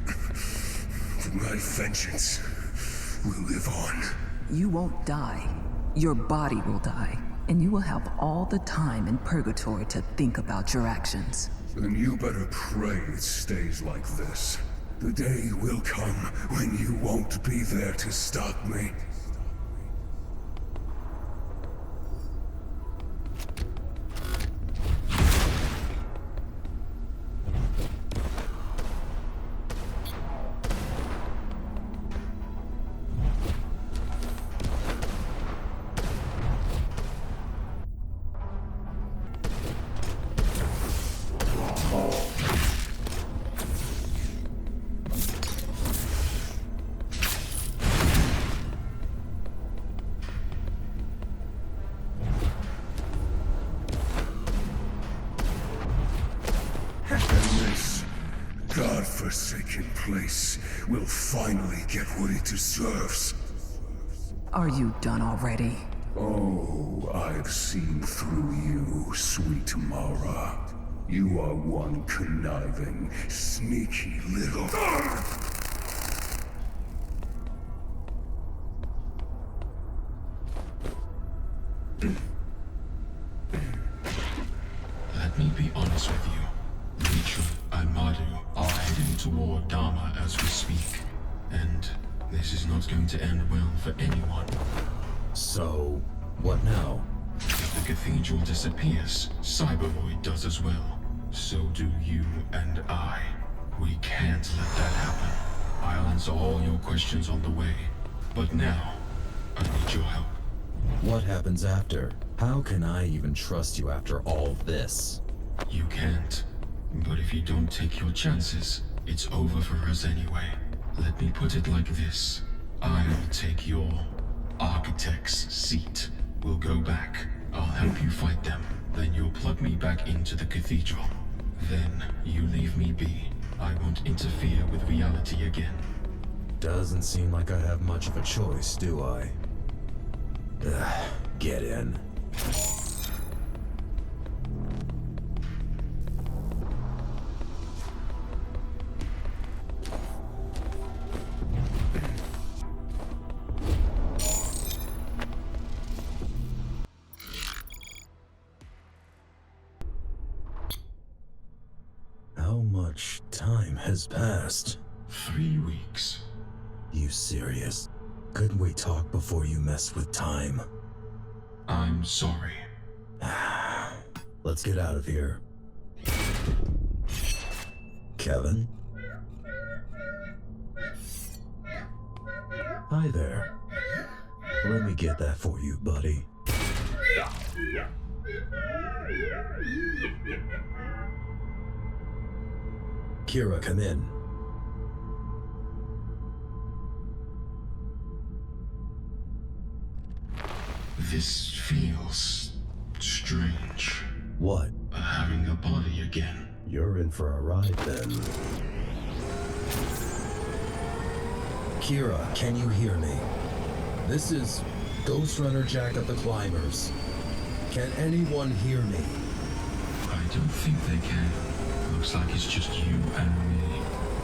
but my vengeance will live on. You won't die. Your body will die, and you will have all the time in purgatory to think about your actions. Then you better pray it stays like this. The day will come when you won't be there to stop me. God-forsaken place will finally get what it deserves. Are you done already? Oh, I've seen through you, sweet Mara. You are one conniving, sneaky little... Let me be honest with you. Mitra and Baytuh are heading toward Dharma as we speak. And this is not going to end well for anyone. So, what now? If the cathedral disappears, Cybervoid does as well. So do you and I. We can't let that happen. I'll answer all your questions on the way. But now, I need your help. What happens after? How can I even trust you after all this? You can't. But if you don't take your chances, it's over for us anyway. Let me put it like this. I'll take your architect's seat. We'll go back. I'll help you fight them. Then you'll plug me back into the cathedral. Then you leave me be. I won't interfere with reality again. Doesn't seem like I have much of a choice, do I? Get in. How much time has passed? 3 weeks. You serious? Couldn't we talk before you messed with time? I'm sorry. Let's get out of here. Kevin? Hi there. Let me get that for you, buddy. Kira, come in. This feels strange. What? Having a body again. You're in for a ride then. Kira, can you hear me? This is Ghostrunner Jack of the Climbers. Can anyone hear me? I don't think they can. Looks like it's just you and me.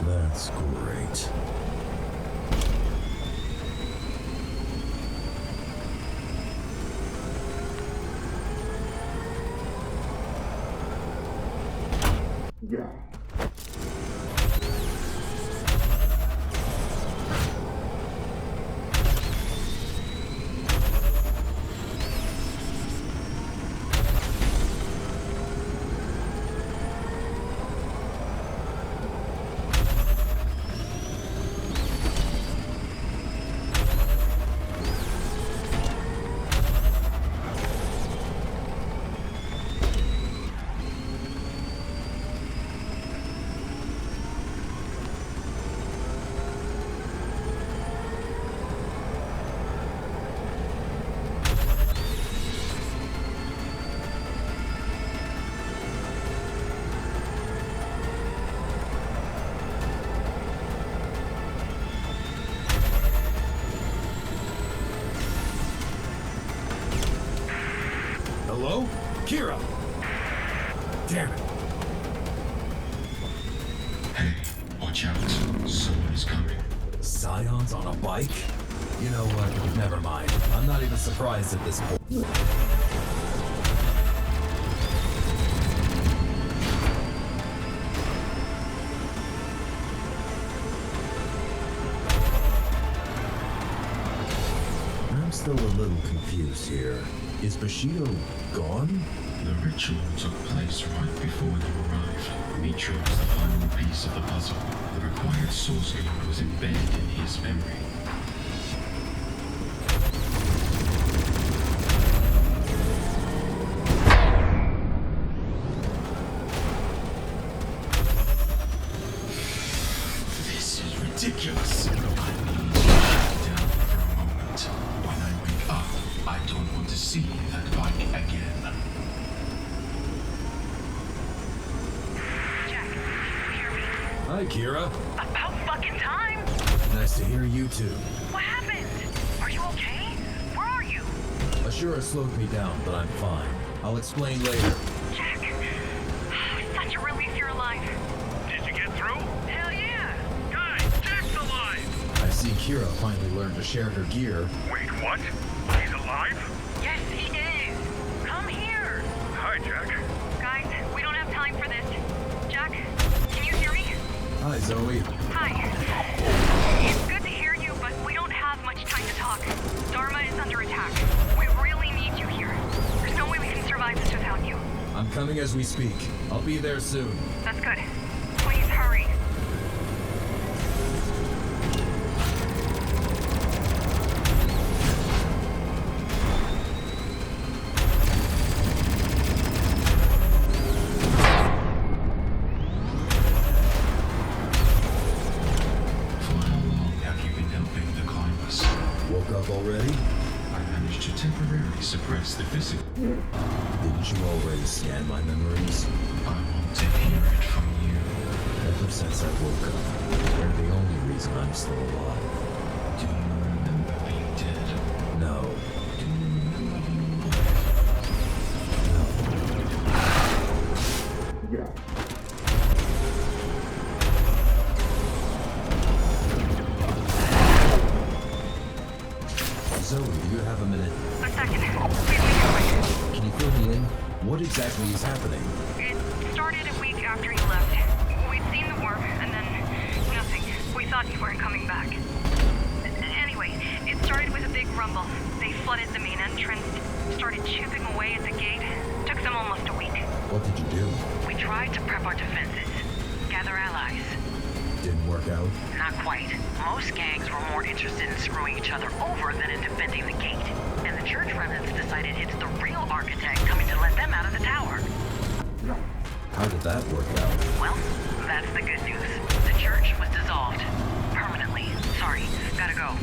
That's great. Hello? Kira! Damn it. Hey, watch out. Someone is coming. Scions on a bike? You know what? Never mind. I'm not even surprised at this point. I'm still a little confused here. Is Bushido gone? The ritual took place right before they arrived. Mitra was the final piece of the puzzle. The required source code was embedded in his memory. This is ridiculous. I need to shut down for a moment. When I wake up, I don't want to see that bike again. Jack, you hear me? Hi, Kira. About fucking time! Nice to hear you too. What happened? Are you okay? Where are you? Ashura slowed me down, but I'm fine. I'll explain later. Jack! Such a relief you're alive. Did you get through? Hell yeah! Guys, Jack's alive! I see Kira finally learned to share her gear. Wait, what? He's alive? Yes, he is! Come here! Hi, Jack. Guys, we don't have time for this. Jack, can you hear me? Hi, Zoe. Hi. It's good to hear you, but we don't have much time to talk. Dharma is under attack. We really need you here. There's no way we can survive this without you. I'm coming as we speak. I'll be there soon. That's good. Please hurry. For how long have you been helping the climbers? Woke up already? I managed to temporarily suppress the physical. Didn't you already scan my memories? I want to hear it from you. Ever since I woke up, they're the only reason I'm still alive. Do you remember being dead? No. Do you remember being alive? Zoe, do you have a minute? A second. Please make it quick. Can you fill me in? What exactly is happening? It started a week after you left. We'd seen the worm, and then nothing. We thought you weren't coming back. Anyway, it started with a big rumble. They flooded the main entrance, started chipping away at the gate. Took them almost a week. What did you do? We tried to prep our defenses, gather allies. Didn't work out? Not quite. Most gangs were more interested in screwing each other over than in defending the gate. And the church remnants decided it's the real architect coming to let them out of the tower. How did that work out? Well, that's the good news. The church was dissolved. Permanently. Sorry, gotta go.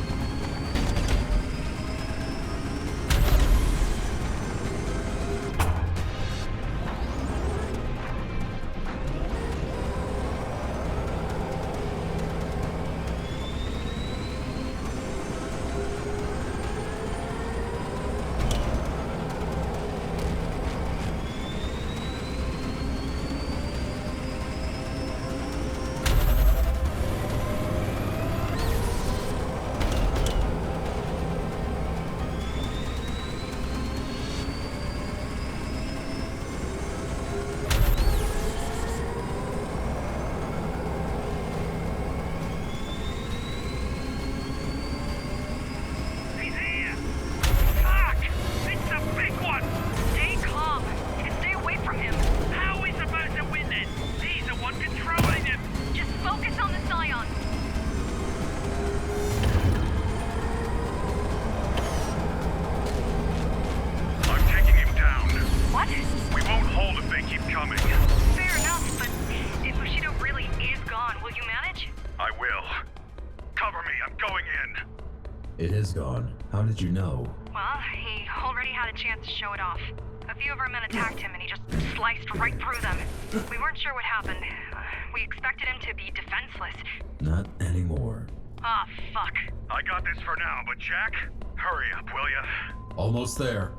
It is gone. How did you know? Well, he already had a chance to show it off. A few of our men attacked him and he just sliced right through them. We weren't sure what happened. We expected him to be defenseless. Not anymore. Ah, fuck. I got this for now, but Jack, hurry up, will ya? Almost there.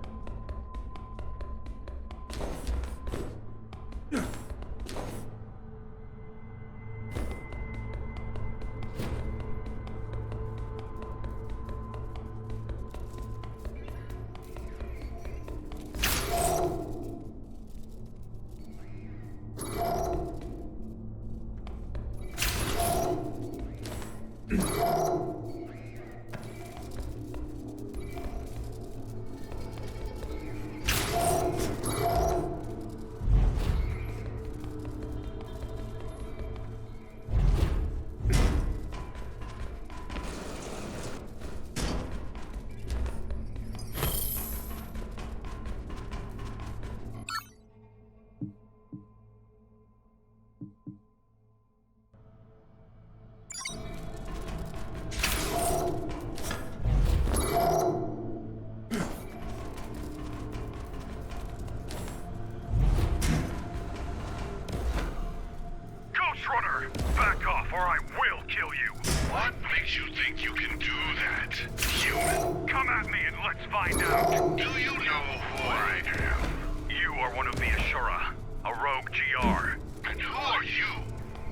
Ghostrunner! Back off or I will kill you! What makes you think you can do that, human? Come at me and let's find out! Do you know who I am? You are one of the Ashura, a rogue GR. And who are you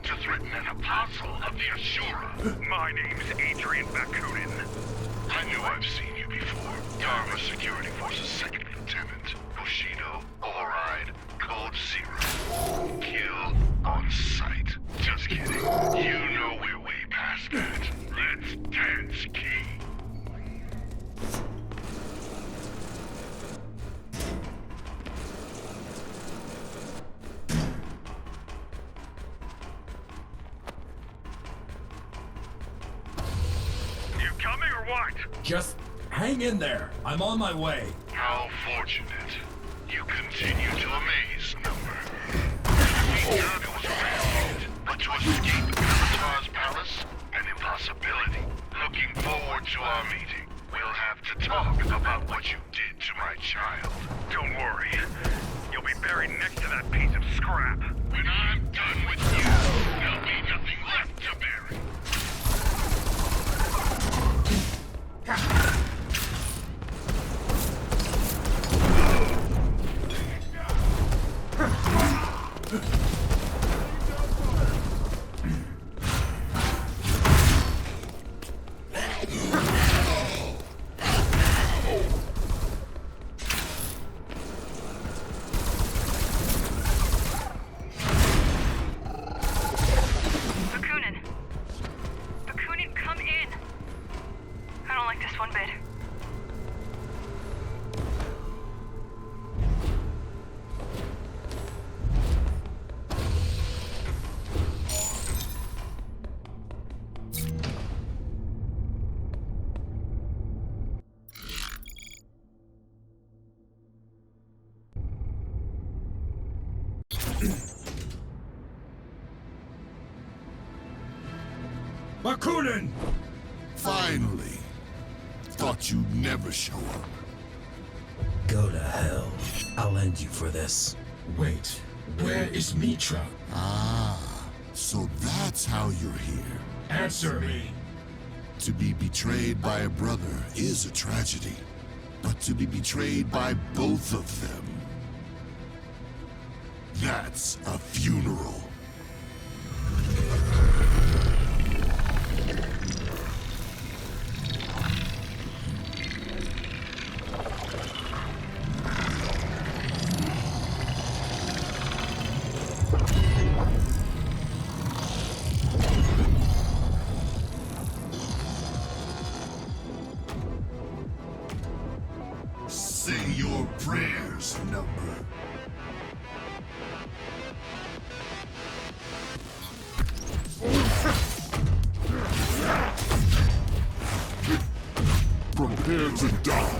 to threaten an apostle of the Ashura? My name's Adrian Bakunin. I knew I've seen you before. Dharma Security Force's second lieutenant. Bushido, override, code 0. Kill on sight. Just kidding. You know we're way past that. Let's dance, Key. You coming or what? Just hang in there. I'm on my way. How fortunate. You continue to amaze, Number. Tiago was around, but to escape Avatar's palace, an impossibility. Looking forward to our meeting. We'll have to talk about what you did to my child. Don't worry. You'll be buried next to that piece of scrap. When I'm done with you, there'll be nothing left to bury. Bakunin! Finally. Thought you'd never show up. Go to hell. I'll end you for this. Wait, where is Mitra? Ah, so that's how you're here. Answer me. To be betrayed by a brother is a tragedy, but to be betrayed by both of them, that's a funeral. Say your prayers, number. Prepare to die.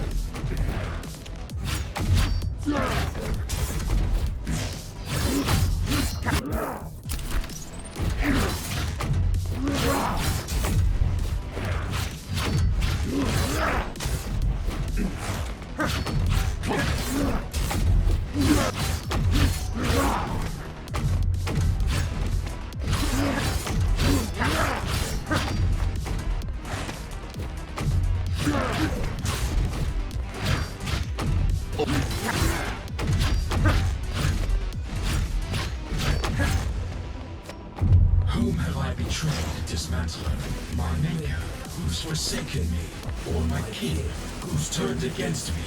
Whom have I betrayed, dismantler? My maker, who's forsaken me, or my king, who's turned against me?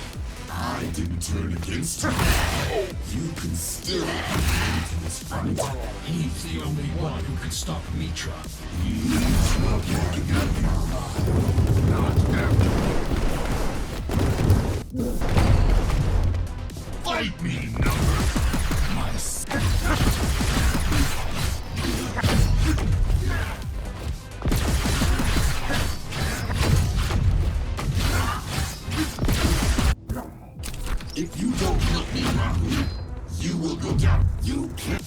I didn't turn against you. You can still come into this fight. He's the only one who can stop Mitra. He's not looking at you. Not ever. Fight me, number. If you don't let me run, you will go down. You can't.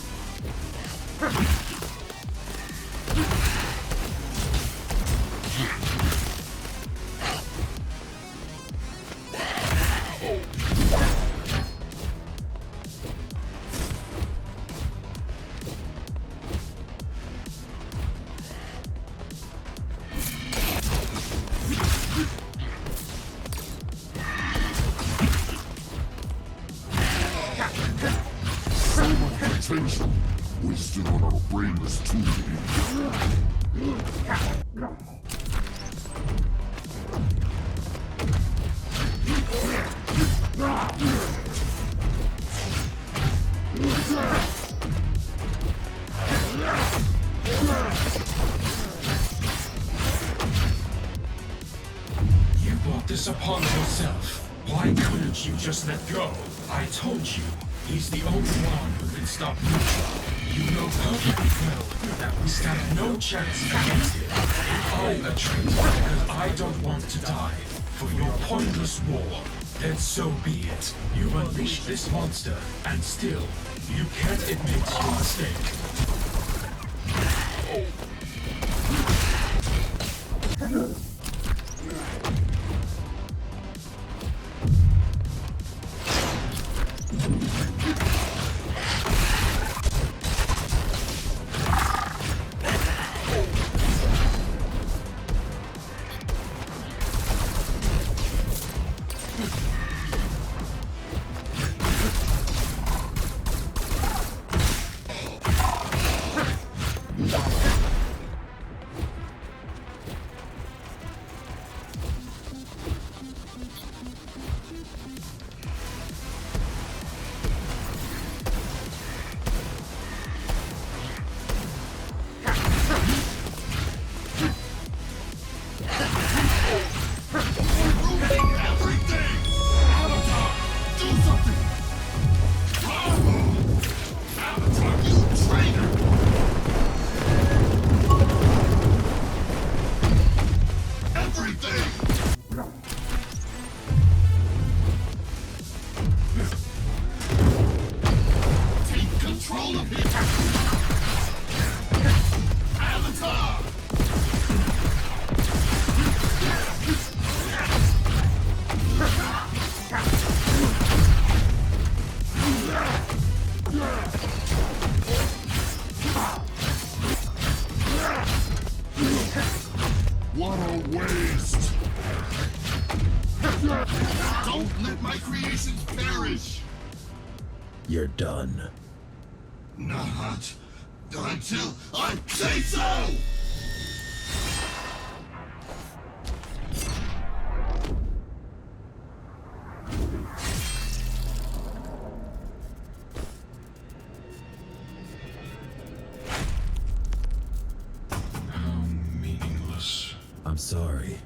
Attention, wasted on our brainless tooling. You brought this upon yourself. Why couldn't you just let go? I told you, he's the only one who can stop Mitra. You know perfectly well that we stand no chance against him. I'm a traitor because I don't want to die. For your pointless war, then so be it. You unleash this monster, and still, you can't admit your mistake. You're done. Not until I say so! How meaningless. I'm sorry.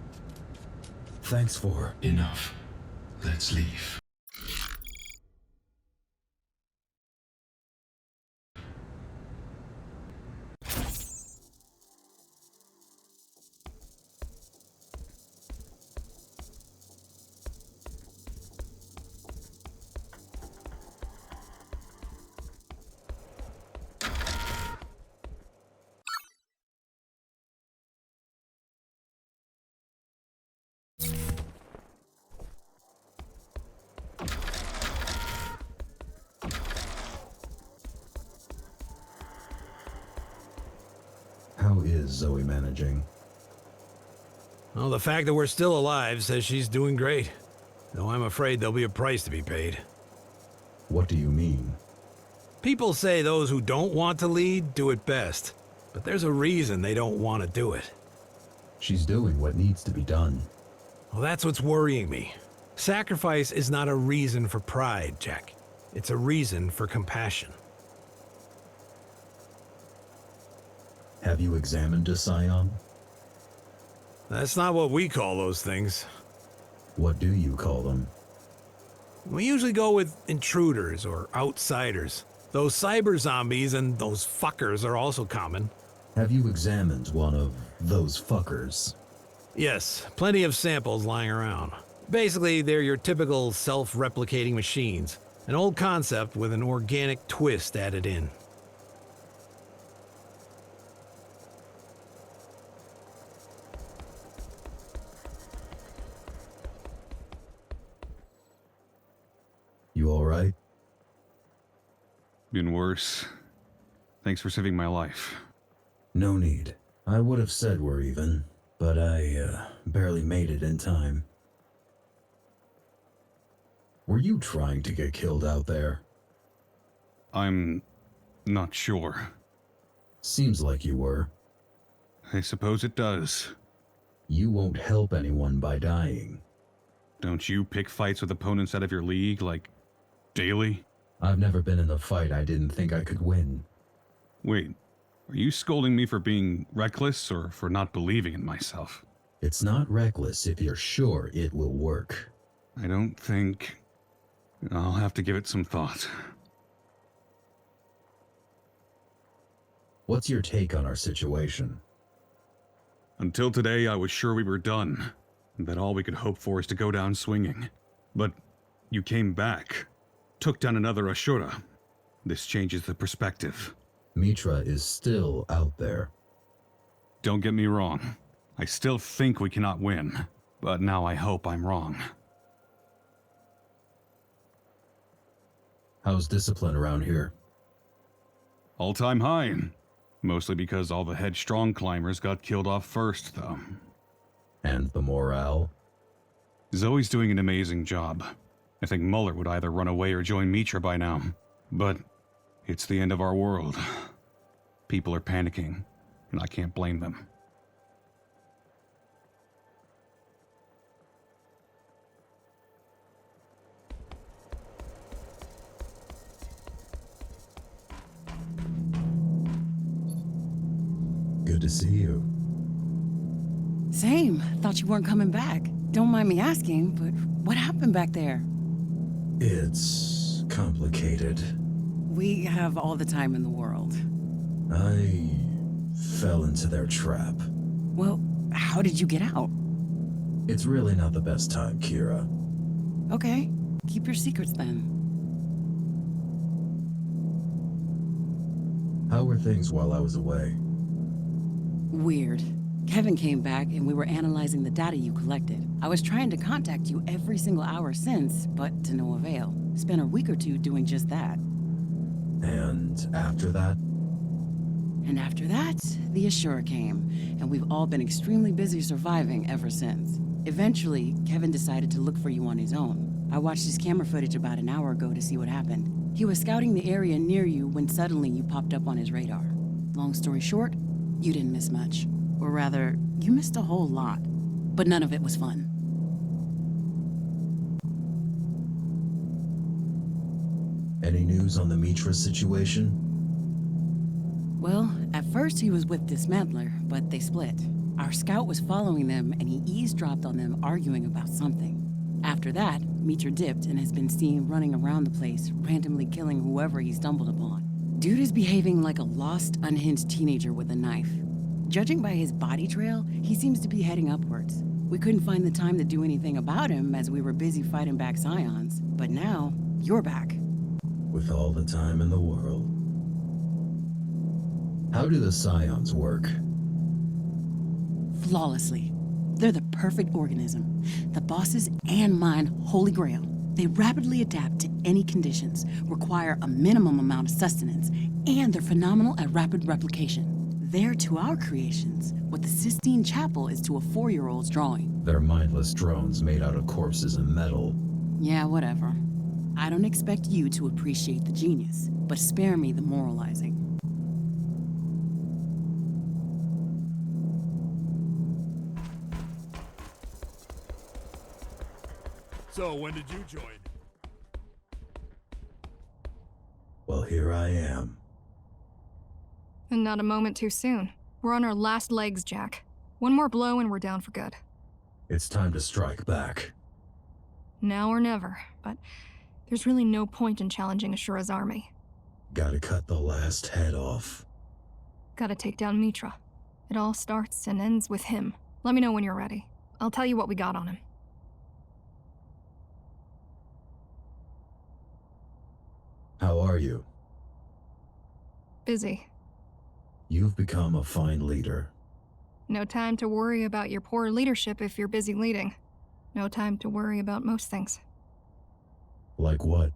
Thanks for... Enough. Let's leave. How is Zoe managing? Well, the fact that we're still alive says she's doing great. Though I'm afraid there'll be a price to be paid. What do you mean? People say those who don't want to lead do it best. But there's a reason they don't want to do it. She's doing what needs to be done. Well, that's what's worrying me. Sacrifice is not a reason for pride, Jack. It's a reason for compassion. Have you examined a scion? That's not what we call those things. What do you call them? We usually go with intruders or outsiders. Those cyber zombies and those fuckers are also common. Have you examined one of those fuckers? Yes, plenty of samples lying around. Basically, they're your typical self-replicating machines. An old concept with an organic twist added in. You alright? Been worse. Thanks for saving my life. No need. I would have said we're even, but I barely made it in time. Were you trying to get killed out there? I'm not sure. Seems like you were. I suppose it does. You won't help anyone by dying. Don't you pick fights with opponents out of your league, like, daily? I've never been in a fight I didn't think I could win. Wait, are you scolding me for being reckless or for not believing in myself? It's not reckless if you're sure it will work. I don't think... I'll have to give it some thought. What's your take on our situation? Until today, I was sure we were done, and that all we could hope for is to go down swinging. But you came back, took down another Ashura. This changes the perspective. Mitra is still out there. Don't get me wrong. I still think we cannot win, but now I hope I'm wrong. How's discipline around here? All-time high. Mostly because all the headstrong climbers got killed off first, though. And the morale? Zoe's doing an amazing job. I think Muller would either run away or join Mitra by now. But it's the end of our world. People are panicking, and I can't blame them. Good to see you. Same. Thought you weren't coming back. Don't mind me asking, but what happened back there? It's complicated. We have all the time in the world. I fell into their trap. Well, how did you get out? It's really not the best time, Kira. Okay, keep your secrets then. How were things while I was away? Weird. Kevin came back and we were analyzing the data you collected. I was trying to contact you every single hour since, but to no avail. Spent a week or two doing just that. And after that? And after that, the Ashura came, and we've all been extremely busy surviving ever since. Eventually, Kevin decided to look for you on his own. I watched his camera footage about an hour ago to see what happened. He was scouting the area near you when suddenly you popped up on his radar. Long story short, you didn't miss much. Or rather, you missed a whole lot. But none of it was fun. Any news on the Mitra situation? Well, at first he was with Dismantler, but they split. Our scout was following them and he eavesdropped on them arguing about something. After that, Mitra dipped and has been seen running around the place, randomly killing whoever he stumbled upon. Dude is behaving like a lost, unhinged teenager with a knife. Judging by his body trail, he seems to be heading upwards. We couldn't find the time to do anything about him as we were busy fighting back Scions, but now, you're back. With all the time in the world. How do the Scions work? Flawlessly. They're the perfect organism. The boss's and mine holy grail. They rapidly adapt to any conditions, require a minimum amount of sustenance, and they're phenomenal at rapid replication. They're to our creations what the Sistine Chapel is to a 4-year-old's drawing. They're mindless drones made out of corpses and metal. Yeah, whatever. I don't expect you to appreciate the genius, but spare me the moralizing. So, when did you join? Well, here I am. And not a moment too soon. We're on our last legs, Jack. One more blow and we're down for good. It's time to strike back. Now or never, but there's really no point in challenging Ashura's army. Gotta cut the last head off. Gotta take down Mitra. It all starts and ends with him. Let me know when you're ready. I'll tell you what we got on him. How are you? Busy. You've become a fine leader. No time to worry about your poor leadership if you're busy leading. No time to worry about most things. Like what?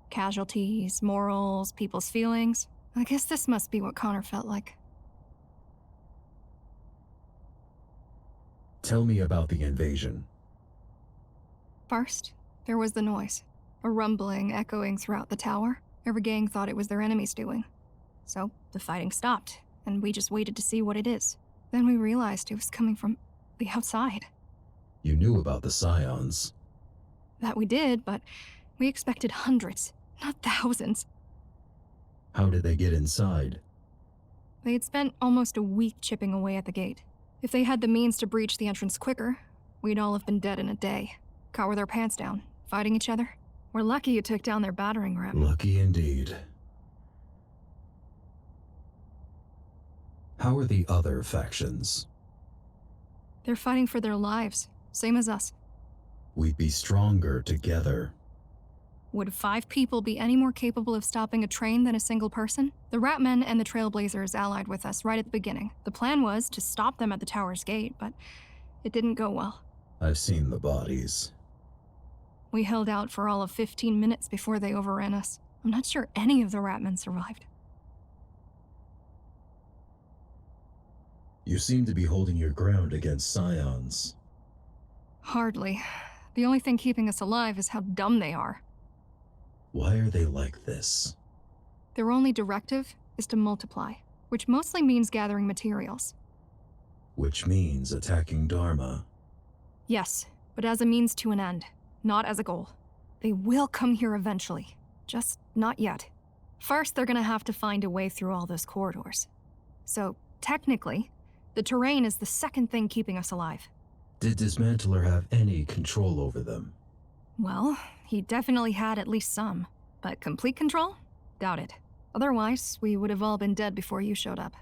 Casualties, morals, people's feelings. I guess this must be what Connor felt like. Tell me about the invasion. First, there was the noise. A rumbling echoing throughout the tower. Every gang thought it was their enemies doing. So, the fighting stopped, and we just waited to see what it is. Then we realized it was coming from the outside. You knew about the Scions. That we did, but we expected hundreds, not thousands. How did they get inside? They had spent almost a week chipping away at the gate. If they had the means to breach the entrance quicker, we'd all have been dead in a day. Caught with our pants down, fighting each other. We're lucky you took down their battering ram. Lucky indeed. How are the other factions? They're fighting for their lives, same as us. We'd be stronger together. Would 5 people be any more capable of stopping a train than a single person? The Ratmen and the Trailblazers allied with us right at the beginning. The plan was to stop them at the tower's gate, but it didn't go well. I've seen the bodies. We held out for all of 15 minutes before they overran us. I'm not sure any of the Ratmen survived. You seem to be holding your ground against Scions. Hardly. The only thing keeping us alive is how dumb they are. Why are they like this? Their only directive is to multiply, which mostly means gathering materials. Which means attacking Dharma. Yes, but as a means to an end, not as a goal. They will come here eventually, just not yet. First, they're gonna have to find a way through all those corridors. So, technically, the terrain is the second thing keeping us alive. Did Dismantler have any control over them? Well, he definitely had at least some, but complete control? Doubt it. Otherwise, we would have all been dead before you showed up.